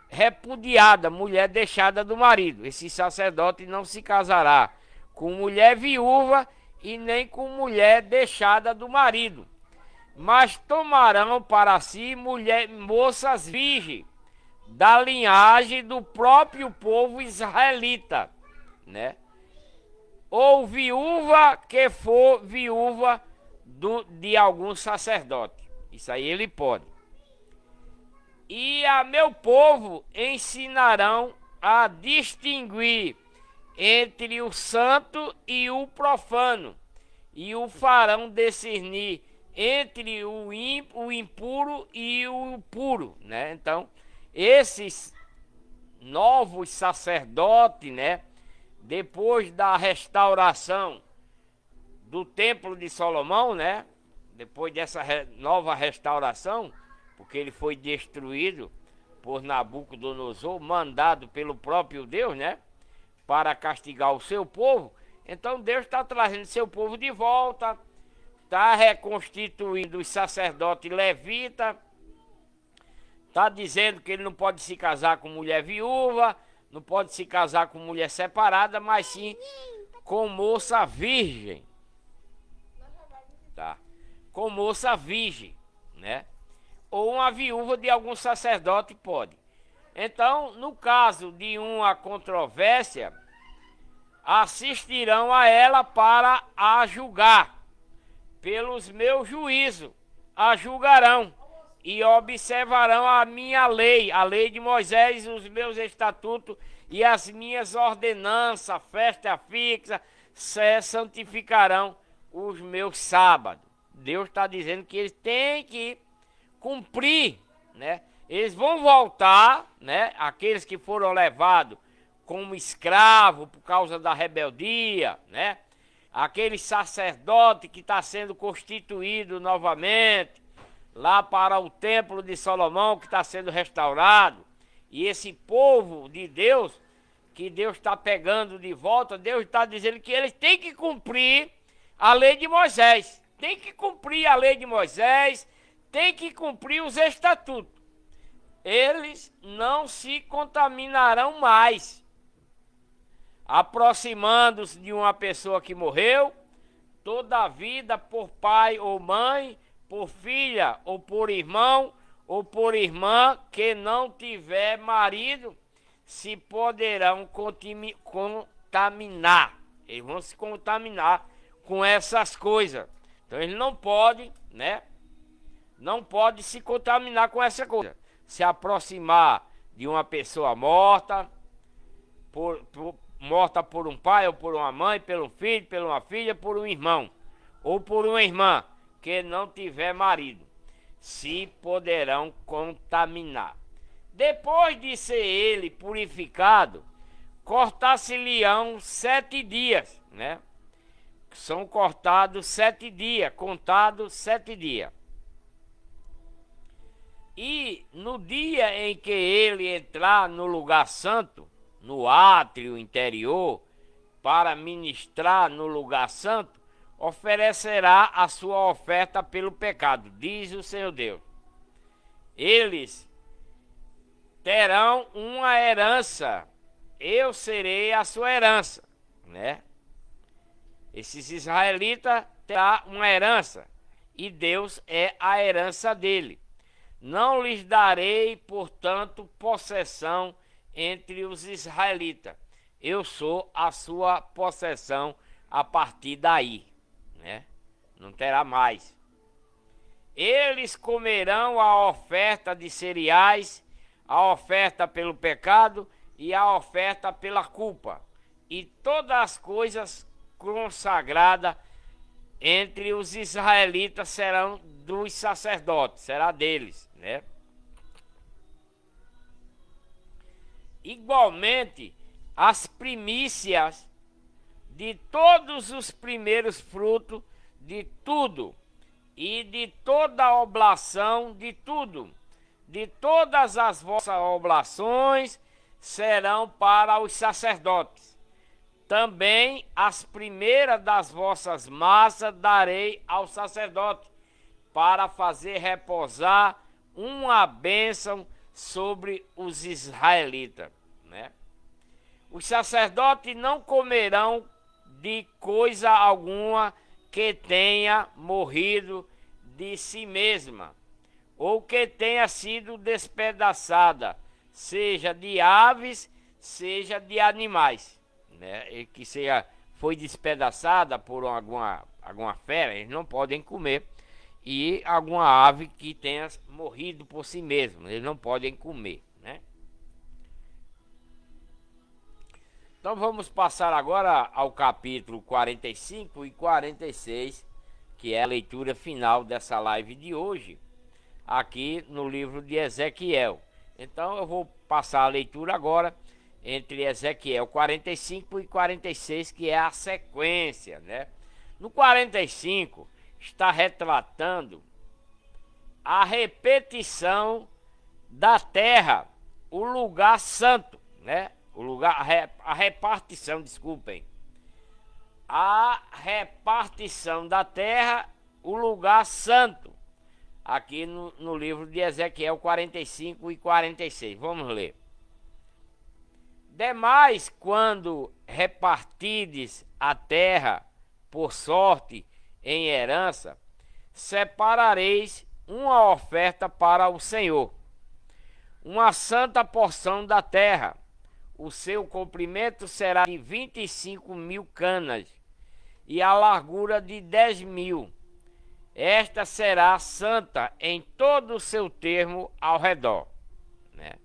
repudiada, mulher deixada do marido. Esse sacerdote não se casará com mulher viúva e nem com mulher deixada do marido, mas tomarão para si moças virgens da linhagem do próprio povo israelita, né? Ou viúva que for viúva de algum sacerdote. Isso aí ele pode. E a meu povo ensinarão a distinguir entre o santo e o profano, e o farão discernir entre o impuro e o puro, né? Então, esses novos sacerdotes, né? Depois da restauração do templo de Salomão, né? Depois dessa nova restauração, porque ele foi destruído por Nabucodonosor, mandado pelo próprio Deus, né? Para castigar o seu povo. Então Deus está trazendo seu povo de volta, está reconstituindo os sacerdotes levitas, está dizendo que ele não pode se casar com mulher viúva, não pode se casar com mulher separada, mas sim com moça virgem. Tá? Com moça virgem, né? Ou uma viúva de algum sacerdote pode. Então, no caso de uma controvérsia, assistirão a ela para a julgar. Pelos meus juízos a julgarão e observarão a minha lei, a lei de Moisés, os meus estatutos e as minhas ordenanças, festa fixa, santificarão os meus sábados. Deus está dizendo que eles têm que cumprir, né? Eles vão voltar, né? Aqueles que foram levados como escravo por causa da rebeldia, né? Aquele sacerdote que está sendo constituído novamente lá para o templo de Salomão, que está sendo restaurado. E esse povo de Deus, que Deus está pegando de volta, Deus está dizendo que eles têm que cumprir a lei de Moisés. Tem que cumprir a lei de Moisés, tem que cumprir os estatutos. Eles não se contaminarão mais. Aproximando-se de uma pessoa que morreu, toda a vida por pai ou mãe, por filha ou por irmão ou por irmã que não tiver marido, se poderão contaminar. Eles vão se contaminar com essas coisas. Então eles não podem, né? Não pode se contaminar com essa coisa. Se aproximar de uma pessoa morta, morta por um pai ou por uma mãe, pelo filho, por uma filha, por um irmão ou por uma irmã que não tiver marido, se poderão contaminar. Depois de ser ele purificado, cortar-se-lhe-ão 7 dias, né? São cortados 7 dias, contados 7 dias. E no dia em que ele entrar no lugar santo, no átrio interior, para ministrar no lugar santo, oferecerá a sua oferta pelo pecado, diz o Senhor Deus. Eles terão uma herança, eu serei a sua herança, né? Esses israelitas terão uma herança, e Deus é a herança dele. Não lhes darei, portanto, possessão entre os israelitas. Eu sou a sua possessão a partir daí, né? Não terá mais. Eles comerão a oferta de cereais, a oferta pelo pecado e a oferta pela culpa, e todas as coisas consagradas entre os israelitas serão dos sacerdotes, será deles, né? Igualmente, as primícias de todos os primeiros frutos de tudo, e de toda oblação de tudo, de todas as vossas oblações serão para os sacerdotes. Também as primeiras das vossas massas darei ao sacerdote, para fazer repousar uma bênção sobre os israelitas, né? Os sacerdotes não comerão de coisa alguma que tenha morrido de si mesma, ou que tenha sido despedaçada, seja de aves, seja de animais, né? E que foi despedaçada por alguma fera, eles não podem comer. E alguma ave que tenha morrido por si mesmo, eles não podem comer, né? Então vamos passar agora ao capítulo 45 e 46, que é a leitura final dessa live de hoje, aqui no livro de Ezequiel. Então eu vou passar a leitura agora entre Ezequiel 45 e 46, que é a sequência, né? No 45 está retratando a repetição da terra, o lugar santo, né? A repartição da terra, o lugar santo, aqui no livro de Ezequiel 45 e 46. Vamos ler. Demais, quando repartides a terra por sorte em herança, separareis uma oferta para o Senhor, uma santa porção da terra. O seu comprimento será de 25.000 canas e a largura de 10.000. Esta será santa em todo o seu termo ao redor, né?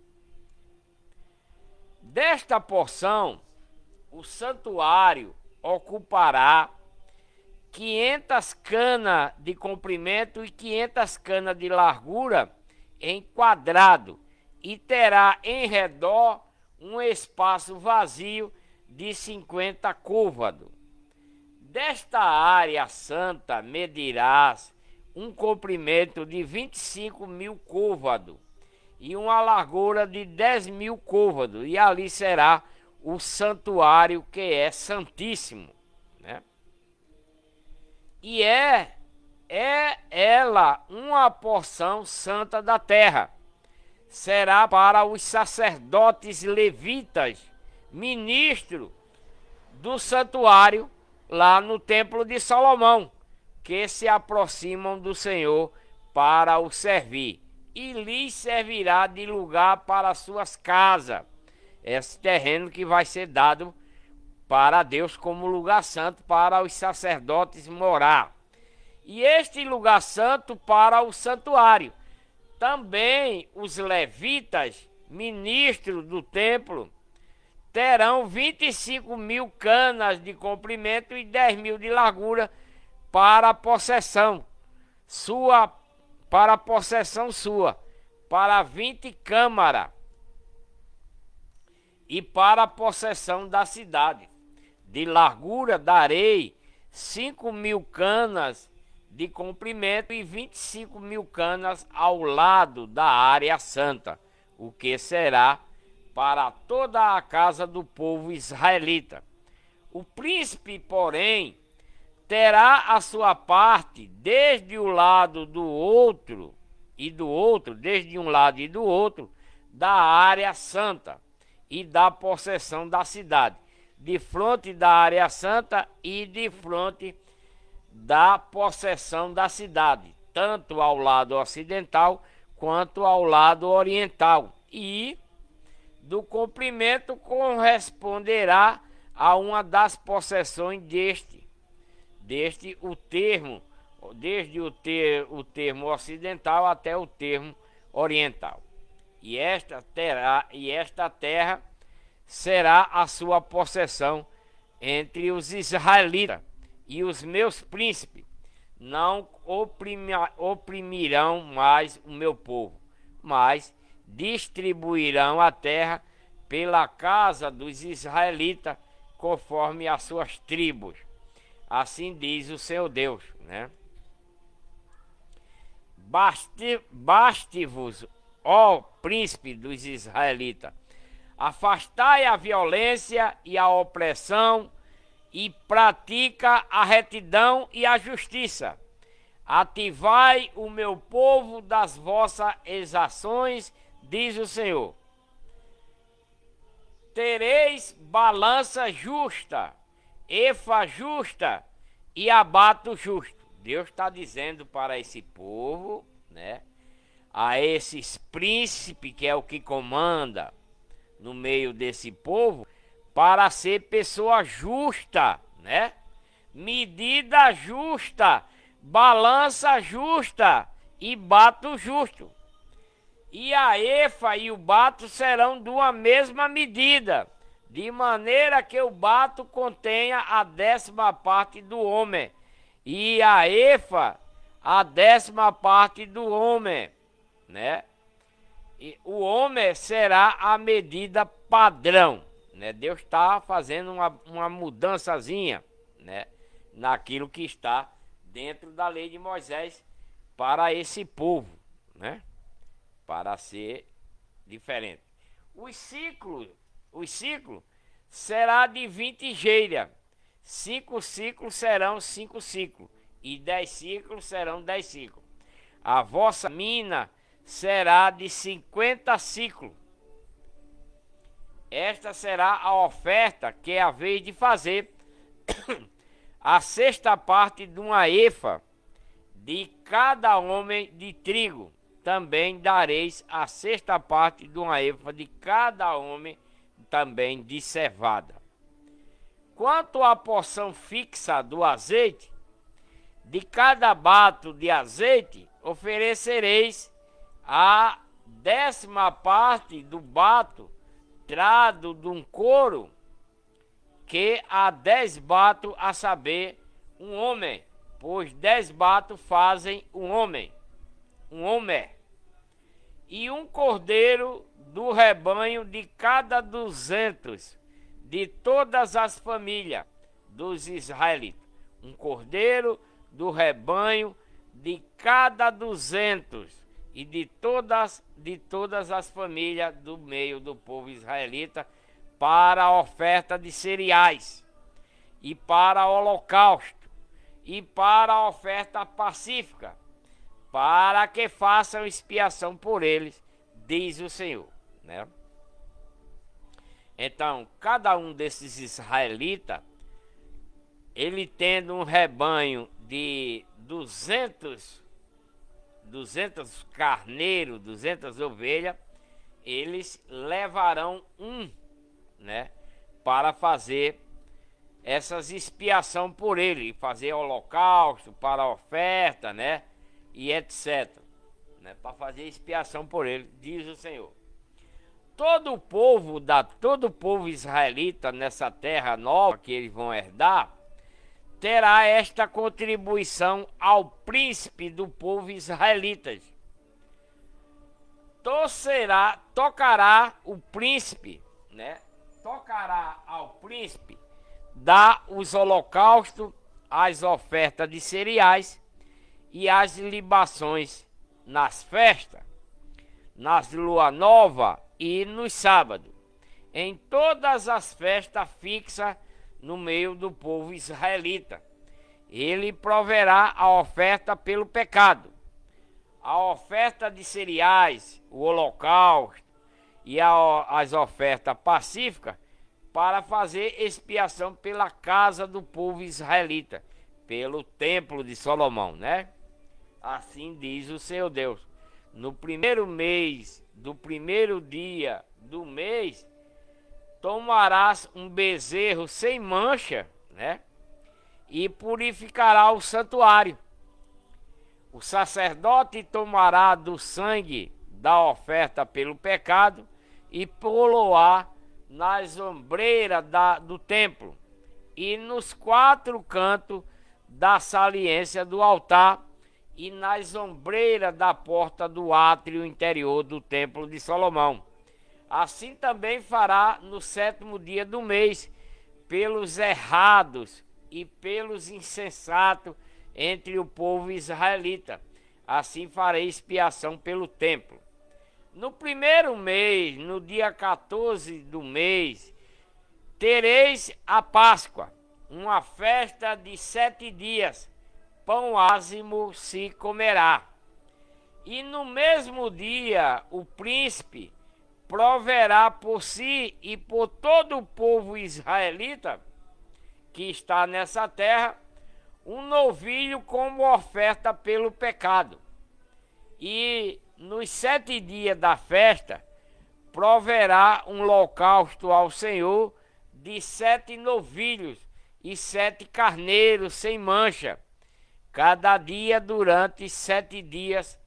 Desta porção, o santuário ocupará 500 canas de comprimento e 500 canas de largura em quadrado, e terá em redor um espaço vazio de 50 côvados. Desta área santa medirás um comprimento de 25.000 côvados e uma largura de 10.000 côvados, e ali será o santuário, que é santíssimo, né? E é ela uma porção santa da terra. Será para os sacerdotes levitas, ministro do santuário, lá no templo de Salomão, que se aproximam do Senhor para o servir, e lhes servirá de lugar para suas casas. Esse terreno que vai ser dado para Deus como lugar santo para os sacerdotes morar. E este lugar santo para o santuário. Também os levitas, ministros do templo, terão 25.000 canas de comprimento e 10.000 de largura para a possessão sua, para 20 câmaras e para a possessão da cidade. De largura darei 5.000 canas de comprimento e 25.000 canas ao lado da área santa, o que será para toda a casa do povo israelita. O príncipe, porém, terá a sua parte desde o lado do outro e do outro, desde um lado e do outro, da área santa e da possessão da cidade, de fronte da área santa e de fronte da possessão da cidade, tanto ao lado ocidental quanto ao lado oriental, e do comprimento corresponderá a uma das possessões desde o termo ocidental até o termo oriental. E esta terra será a sua possessão entre os israelitas, e os meus príncipes não oprimirão mais o meu povo, mas distribuirão a terra pela casa dos israelitas, conforme as suas tribos. Assim diz o seu Deus, né? Baste-vos, ó príncipe dos israelitas, afastai a violência e a opressão, e pratica a retidão e a justiça. Ativai o meu povo das vossas exações, diz o Senhor. Tereis balança justa, efa justa e abato justo. Deus está dizendo para esse povo, né? A esses príncipes, que é o que comanda no meio desse povo, para ser pessoa justa, né? Medida justa, balança justa e bato justo. E a efa e o bato serão de uma mesma medida, de maneira que o bato contenha a 10ª parte do homem, e a efa a 10ª parte do homem, né? E o homem será a medida padrão, né? Deus está fazendo uma mudançazinha, né, naquilo que está dentro da lei de Moisés para esse povo, né, para ser diferente. Os ciclos será de 20 geiras, 5 ciclos serão 5 ciclos, e 10 ciclos serão 10 ciclos. A vossa mina será de 50 ciclos. Esta será a oferta que é a vez de fazer a 6ª parte de uma efa de cada homem de trigo. Também dareis a 6ª parte de uma efa de cada homem também de cevada. Quanto à porção fixa do azeite, de cada bato de azeite oferecereis a 10ª parte do bato trado de um couro, que há 10 batos, a saber, um homem, pois 10 batos fazem um homem. E um cordeiro do rebanho de cada 200 de todas as famílias dos israelitas. Um cordeiro do rebanho de cada 200 e de todas as famílias do meio do povo israelita, para a oferta de cereais, e para o holocausto, e para a oferta pacífica, para que façam expiação por eles, diz o Senhor, né? Então, cada um desses israelitas, ele tendo um rebanho de 200 carneiros, 200 ovelhas, eles levarão né, para fazer essas expiação por ele, fazer holocausto, para oferta, né, e etc, né, para fazer expiação por ele, diz o Senhor. Todo o povo israelita nessa terra nova que eles vão herdar, terá esta contribuição ao príncipe do povo israelita. Tocará o príncipe, né? Tocará ao príncipe, dá os holocaustos, as ofertas de cereais e as libações nas festas, nas lua nova e nos sábados, em todas as festas fixas no meio do povo israelita. Ele proverá a oferta pelo pecado, a oferta de cereais, o holocausto e as ofertas pacíficas, para fazer expiação pela casa do povo israelita, pelo templo de Salomão, né? Assim diz o seu Deus. No primeiro mês do primeiro dia do mês, tomarás um bezerro sem mancha, né? E purificará o santuário. O sacerdote tomará do sangue da oferta pelo pecado e pô-lo-á nas ombreiras do templo e nos 4 cantos da saliência do altar e nas ombreiras da porta do átrio interior do templo de Salomão. Assim também fará no 7º dia do mês, pelos errados e pelos insensatos entre o povo israelita. Assim farei expiação pelo templo. No 1º mês, no dia 14 do mês, tereis a Páscoa, uma festa de 7 dias. Pão ázimo se comerá. E no mesmo dia o príncipe proverá por si e por todo o povo israelita que está nessa terra um novilho como oferta pelo pecado. E nos 7 dias da festa proverá um holocausto ao Senhor de 7 novilhos e 7 carneiros sem mancha, cada dia durante 7 dias,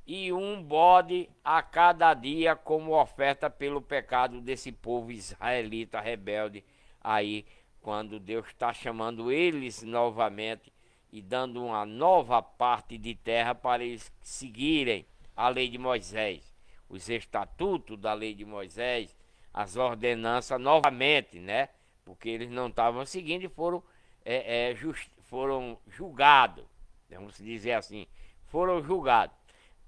e um bode a cada dia como oferta pelo pecado desse povo israelita rebelde. Aí, quando Deus está chamando eles novamente e dando uma nova parte de terra para eles seguirem a lei de Moisés, os estatutos da lei de Moisés, as ordenanças novamente, né? Porque eles não estavam seguindo e foram julgados, vamos dizer assim, foram julgados.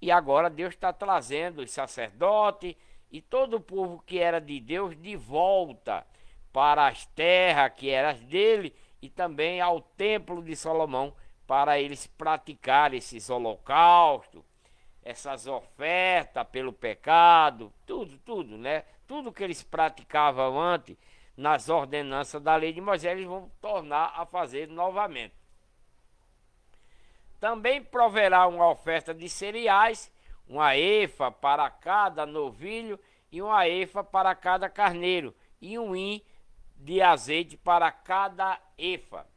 E agora Deus está trazendo os sacerdotes e todo o povo que era de Deus de volta para as terras que eram dele e também ao templo de Salomão, para eles praticarem esses holocaustos, essas ofertas pelo pecado, tudo, né? Tudo que eles praticavam antes nas ordenanças da lei de Moisés, eles vão tornar a fazer novamente. Também proverá uma oferta de cereais, uma efa para cada novilho e uma efa para cada carneiro, e um hin de azeite para cada efa.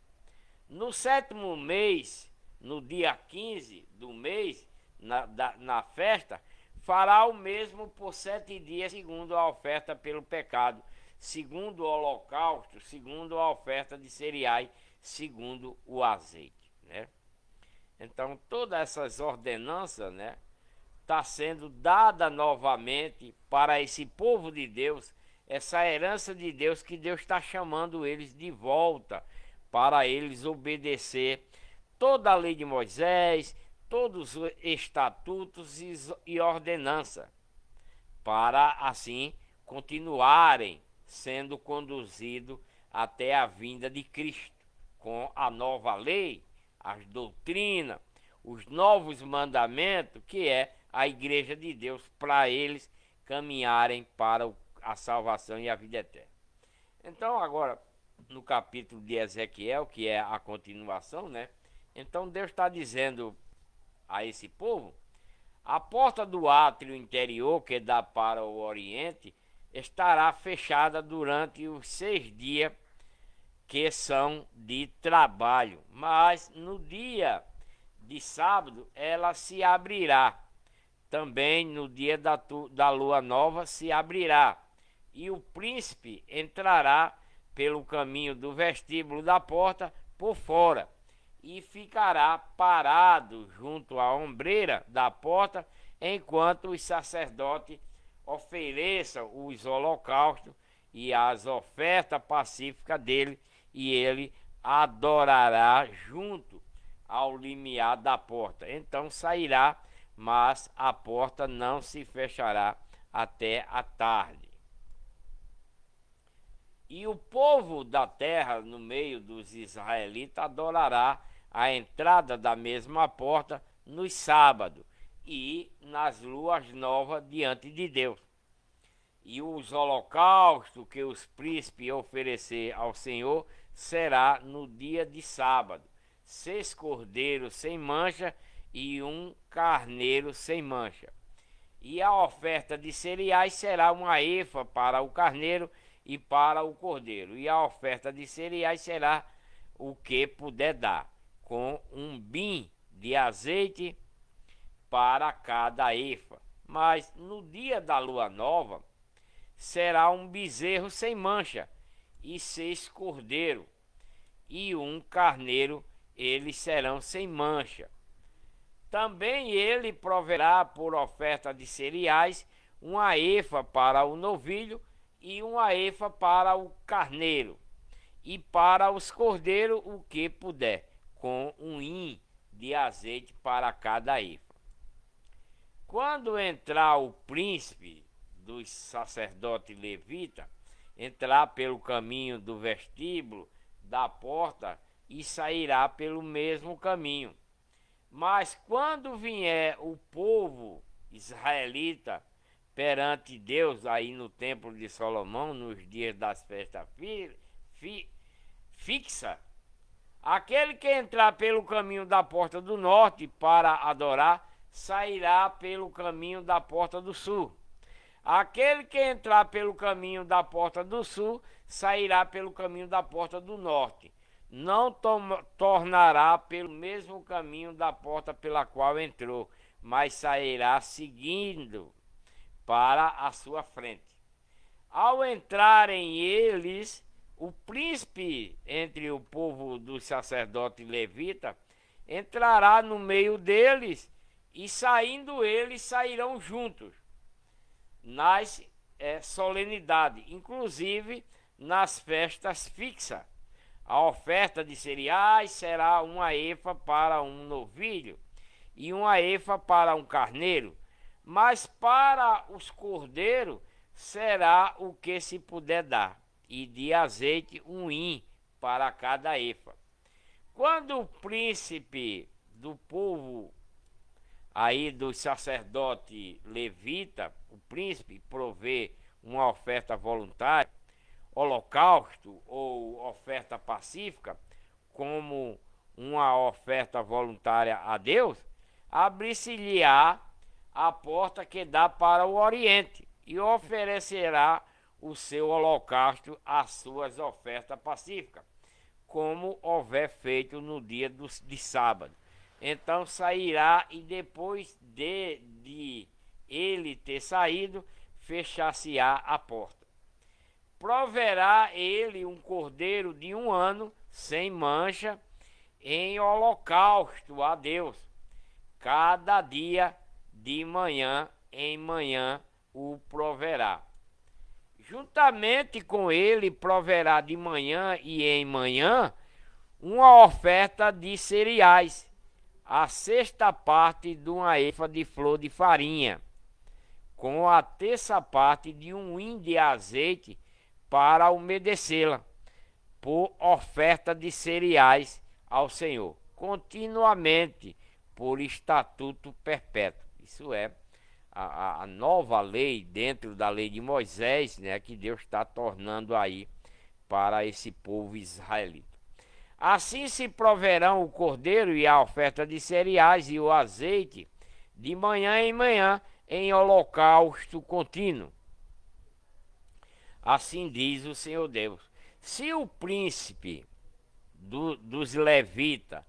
No 7º mês, no dia 15 do mês, na festa, fará o mesmo por 7 dias, segundo a oferta pelo pecado, segundo o holocausto, segundo a oferta de cereais, segundo o azeite, né? Então, todas essas ordenanças, né, está sendo dada novamente para esse povo de Deus, essa herança de Deus que Deus está chamando eles de volta, para eles obedecer toda a lei de Moisés, todos os estatutos e ordenanças, para assim continuarem sendo conduzidos até a vinda de Cristo, com a nova lei, as doutrinas, os novos mandamentos, que é a igreja de Deus, para eles caminharem para a salvação e a vida eterna. Então agora, no capítulo de Ezequiel, que é a continuação, né? Então Deus está dizendo a esse povo: a porta do átrio interior, que dá para o oriente, estará fechada durante os 6 dias que são de trabalho, mas no dia de sábado ela se abrirá. Também no dia da lua nova se abrirá, e o príncipe entrará pelo caminho do vestíbulo da porta por fora, e ficará parado junto à ombreira da porta, enquanto os sacerdotes ofereçam os holocaustos e as ofertas pacíficas dele, e ele adorará junto ao limiar da porta. Então sairá, mas a porta não se fechará até a tarde. E o povo da terra, no meio dos israelitas, adorará a entrada da mesma porta nos sábados e nas luas novas diante de Deus. E os holocaustos que os príncipes oferecer ao Senhor será no dia de sábado, 6 cordeiros sem mancha e 1 carneiro sem mancha. E a oferta de cereais será uma efa para o carneiro e para o cordeiro. E a oferta de cereais será o que puder dar, com um bin de azeite para cada efa. Mas no dia da lua nova será um bezerro sem mancha e 6 cordeiros e um carneiro, eles serão sem mancha. Também ele proverá por oferta de cereais uma efa para o novilho e uma efa para o carneiro, e para os cordeiros o que puder, com um hin de azeite para cada efa. Quando entrar o príncipe dos sacerdotes levitas, entrar pelo caminho do vestíbulo da porta e sairá pelo mesmo caminho. Mas quando vier o povo israelita perante Deus aí no templo de Salomão, nos dias das festas fixa, aquele que entrar pelo caminho da porta do norte para adorar, sairá pelo caminho da porta do sul. Aquele que entrar pelo caminho da porta do sul, sairá pelo caminho da porta do norte. Não tornará pelo mesmo caminho da porta pela qual entrou, mas sairá seguindo para a sua frente. Ao entrarem eles, o príncipe entre o povo dos sacerdotes levita entrará no meio deles, e saindo eles sairão juntos nas solenidades, inclusive nas festas fixas. A oferta de cereais será uma efa para um novilho e uma efa para um carneiro, mas para os cordeiros será o que se puder dar, e de azeite um hin para cada efa. Quando o príncipe do povo aí dos sacerdotes levita, o príncipe provê uma oferta voluntária, holocausto ou oferta pacífica, como uma oferta voluntária a Deus, abrir-se-lhe-á a porta que dá para o oriente, e oferecerá o seu holocausto às suas ofertas pacíficas, como houver feito no dia de sábado. Então sairá, e depois de ele ter saído, fechar-se-á a porta. Proverá ele um cordeiro de 1 ano, sem mancha, em holocausto a Deus. Cada dia de manhã em manhã o proverá. Juntamente com ele proverá de manhã e em manhã uma oferta de cereais, a 6ª parte de uma efa de flor de farinha, com a 3ª parte de um hin de azeite para umedecê-la, por oferta de cereais ao Senhor, continuamente, por estatuto perpétuo. Isso é a nova lei dentro da lei de Moisés, né, que Deus está tornando aí para esse povo israelita. Assim se proverão o cordeiro e a oferta de cereais e o azeite de manhã em manhã em holocausto contínuo. Assim diz o Senhor Deus. Se o príncipe dos levitas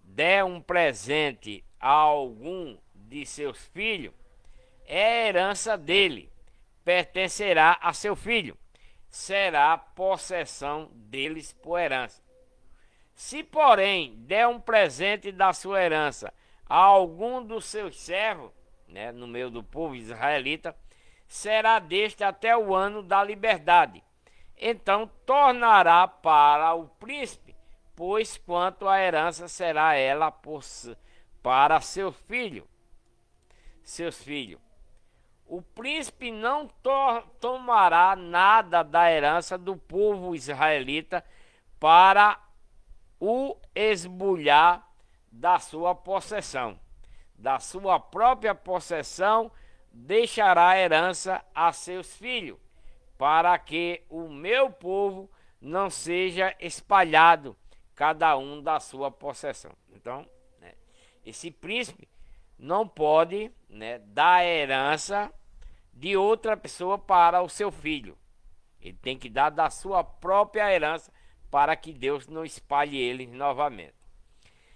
der um presente a algum de seus filhos, é herança dele, pertencerá a seu filho, será possessão deles por herança. Se, porém, der um presente da sua herança a algum dos seus servos, né, no meio do povo israelita, será deste até o ano da liberdade. Então tornará para o príncipe, pois quanto à herança será ela para seus filhos. O príncipe não tomará nada da herança do povo israelita para o esbulhar da sua possessão. Da sua própria possessão deixará a herança a seus filhos, para que o meu povo não seja espalhado, cada um da sua possessão. Então, esse príncipe não pode, né, dar herança de outra pessoa para o seu filho. Ele tem que dar da sua própria herança para que Deus não espalhe ele novamente.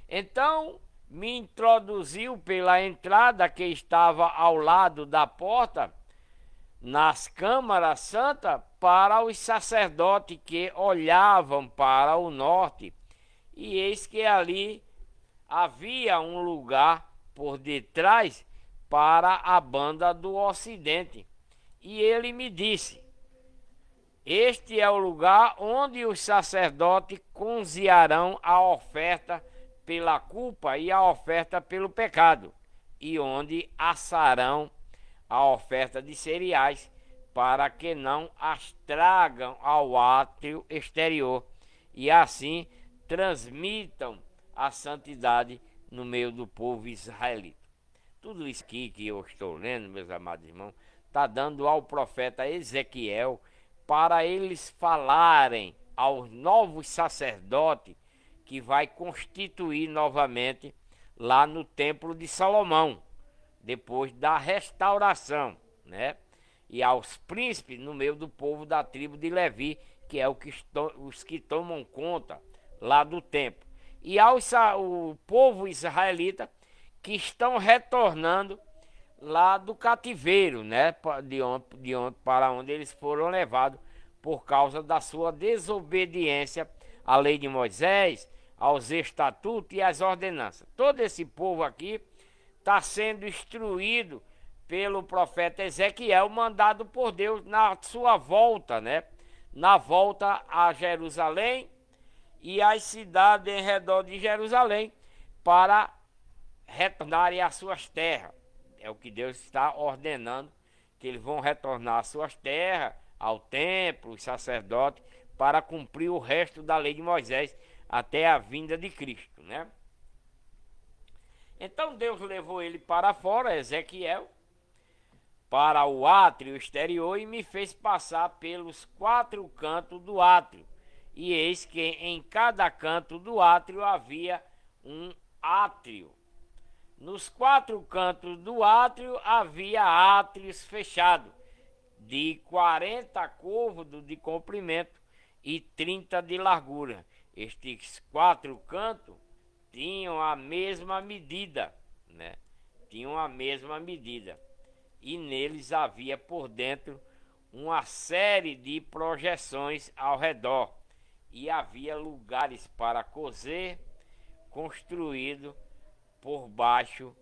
Então me introduziu pela entrada que estava ao lado da porta, nas câmaras santas, para os sacerdotes que olhavam para o norte. E eis que ali havia um lugar por detrás para a banda do ocidente. E ele me disse: este é o lugar onde os sacerdotes cozinharão a oferta pela culpa e a oferta pelo pecado, e onde assarão a oferta de cereais, para que não as tragam ao átrio exterior, e assim transmitam a santidade no meio do povo israelita. Tudo isso aqui que eu estou lendo, meus amados irmãos, está dando ao profeta Ezequiel para eles falarem aos novos sacerdotes que vai constituir novamente lá no templo de Salomão, depois da restauração, né? E aos príncipes no meio do povo da tribo de Levi, que é os que tomam conta lá do templo. E o povo israelita que estão retornando lá do cativeiro, né? Para onde eles foram levados por causa da sua desobediência à lei de Moisés, aos estatutos e às ordenanças. Todo esse povo aqui está sendo instruído pelo profeta Ezequiel, mandado por Deus na sua volta, né? Na volta a Jerusalém e às cidades em redor de Jerusalém, para retornarem às suas terras. É o que Deus está ordenando, que eles vão retornar às suas terras, ao templo, os sacerdotes, para cumprir o resto da lei de Moisés até a vinda de Cristo, né? Então Deus levou ele para fora, Ezequiel, para o átrio exterior, e me fez passar pelos 4 cantos do átrio. E eis que em cada canto do átrio havia um átrio. Nos 4 cantos do átrio havia átrios fechados, de 40 côvados de comprimento e 30 de largura. Estes 4 cantos tinham a mesma medida, né? Tinham a mesma medida. E neles havia por dentro uma série de projeções ao redor. E havia lugares para cozer, construído por baixo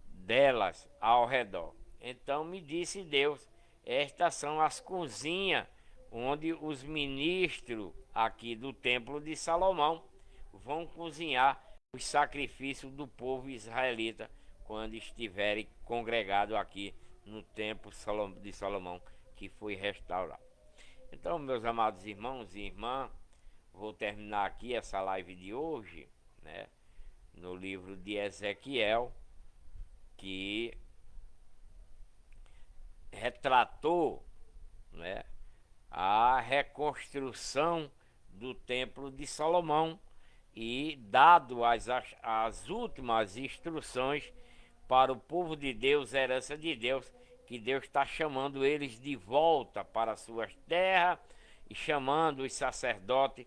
delas ao redor. Então me disse Deus: estas são as cozinhas onde os ministros aqui do templo de Salomão vão cozinhar os sacrifícios do povo israelita quando estiverem congregados aqui no templo de Salomão, que foi restaurado. Então, meus amados irmãos e irmãs, vou terminar aqui essa live de hoje, né, no livro de Ezequiel, que retratou, né, a reconstrução do templo de Salomão, e dado as últimas instruções para o povo de Deus, herança de Deus, que Deus está chamando eles de volta para suas terras e chamando os sacerdotes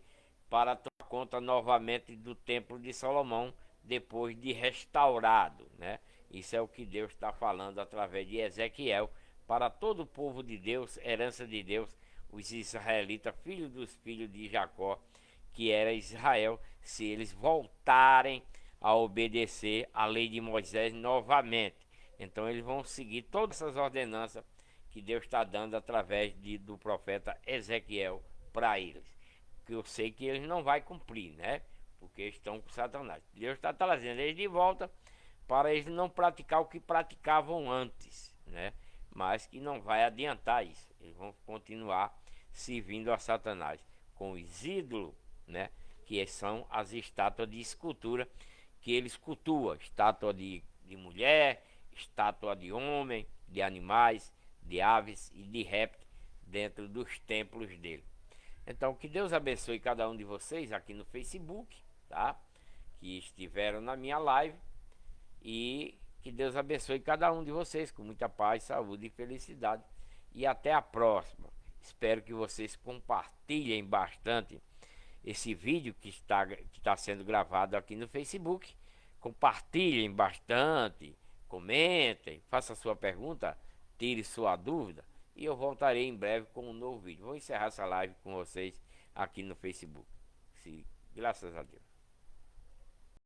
para tomar conta novamente do templo de Salomão, depois de restaurado, né? Isso é o que Deus está falando através de Ezequiel para todo o povo de Deus, herança de Deus, os israelitas, filhos dos filhos de Jacó, que era Israel, se eles voltarem a obedecer a lei de Moisés novamente. Então eles vão seguir todas essas ordenanças que Deus está dando através do profeta Ezequiel para eles, que eu sei que eles não vão cumprir, né? Porque estão com Satanás. Deus está trazendo eles de volta para eles não praticar o que praticavam antes, né? Mas que não vai adiantar isso. Eles vão continuar servindo a Satanás com os ídolos, né? Que são as estátuas de escultura que eles cultuam. Estátua de mulher, estátua de homem, de animais, de aves e de répteis dentro dos templos dele. Então, que Deus abençoe cada um de vocês aqui no Facebook, tá? Que estiveram na minha live, e Que Deus abençoe cada um de vocês com muita paz, saúde e felicidade. E até a próxima. Espero que vocês compartilhem bastante esse vídeo que está sendo gravado aqui no Facebook. Compartilhem bastante, comentem, faça sua pergunta, tire sua dúvida. E eu voltarei em breve com um novo vídeo. Vou encerrar essa live com vocês aqui no Facebook. Graças a Deus.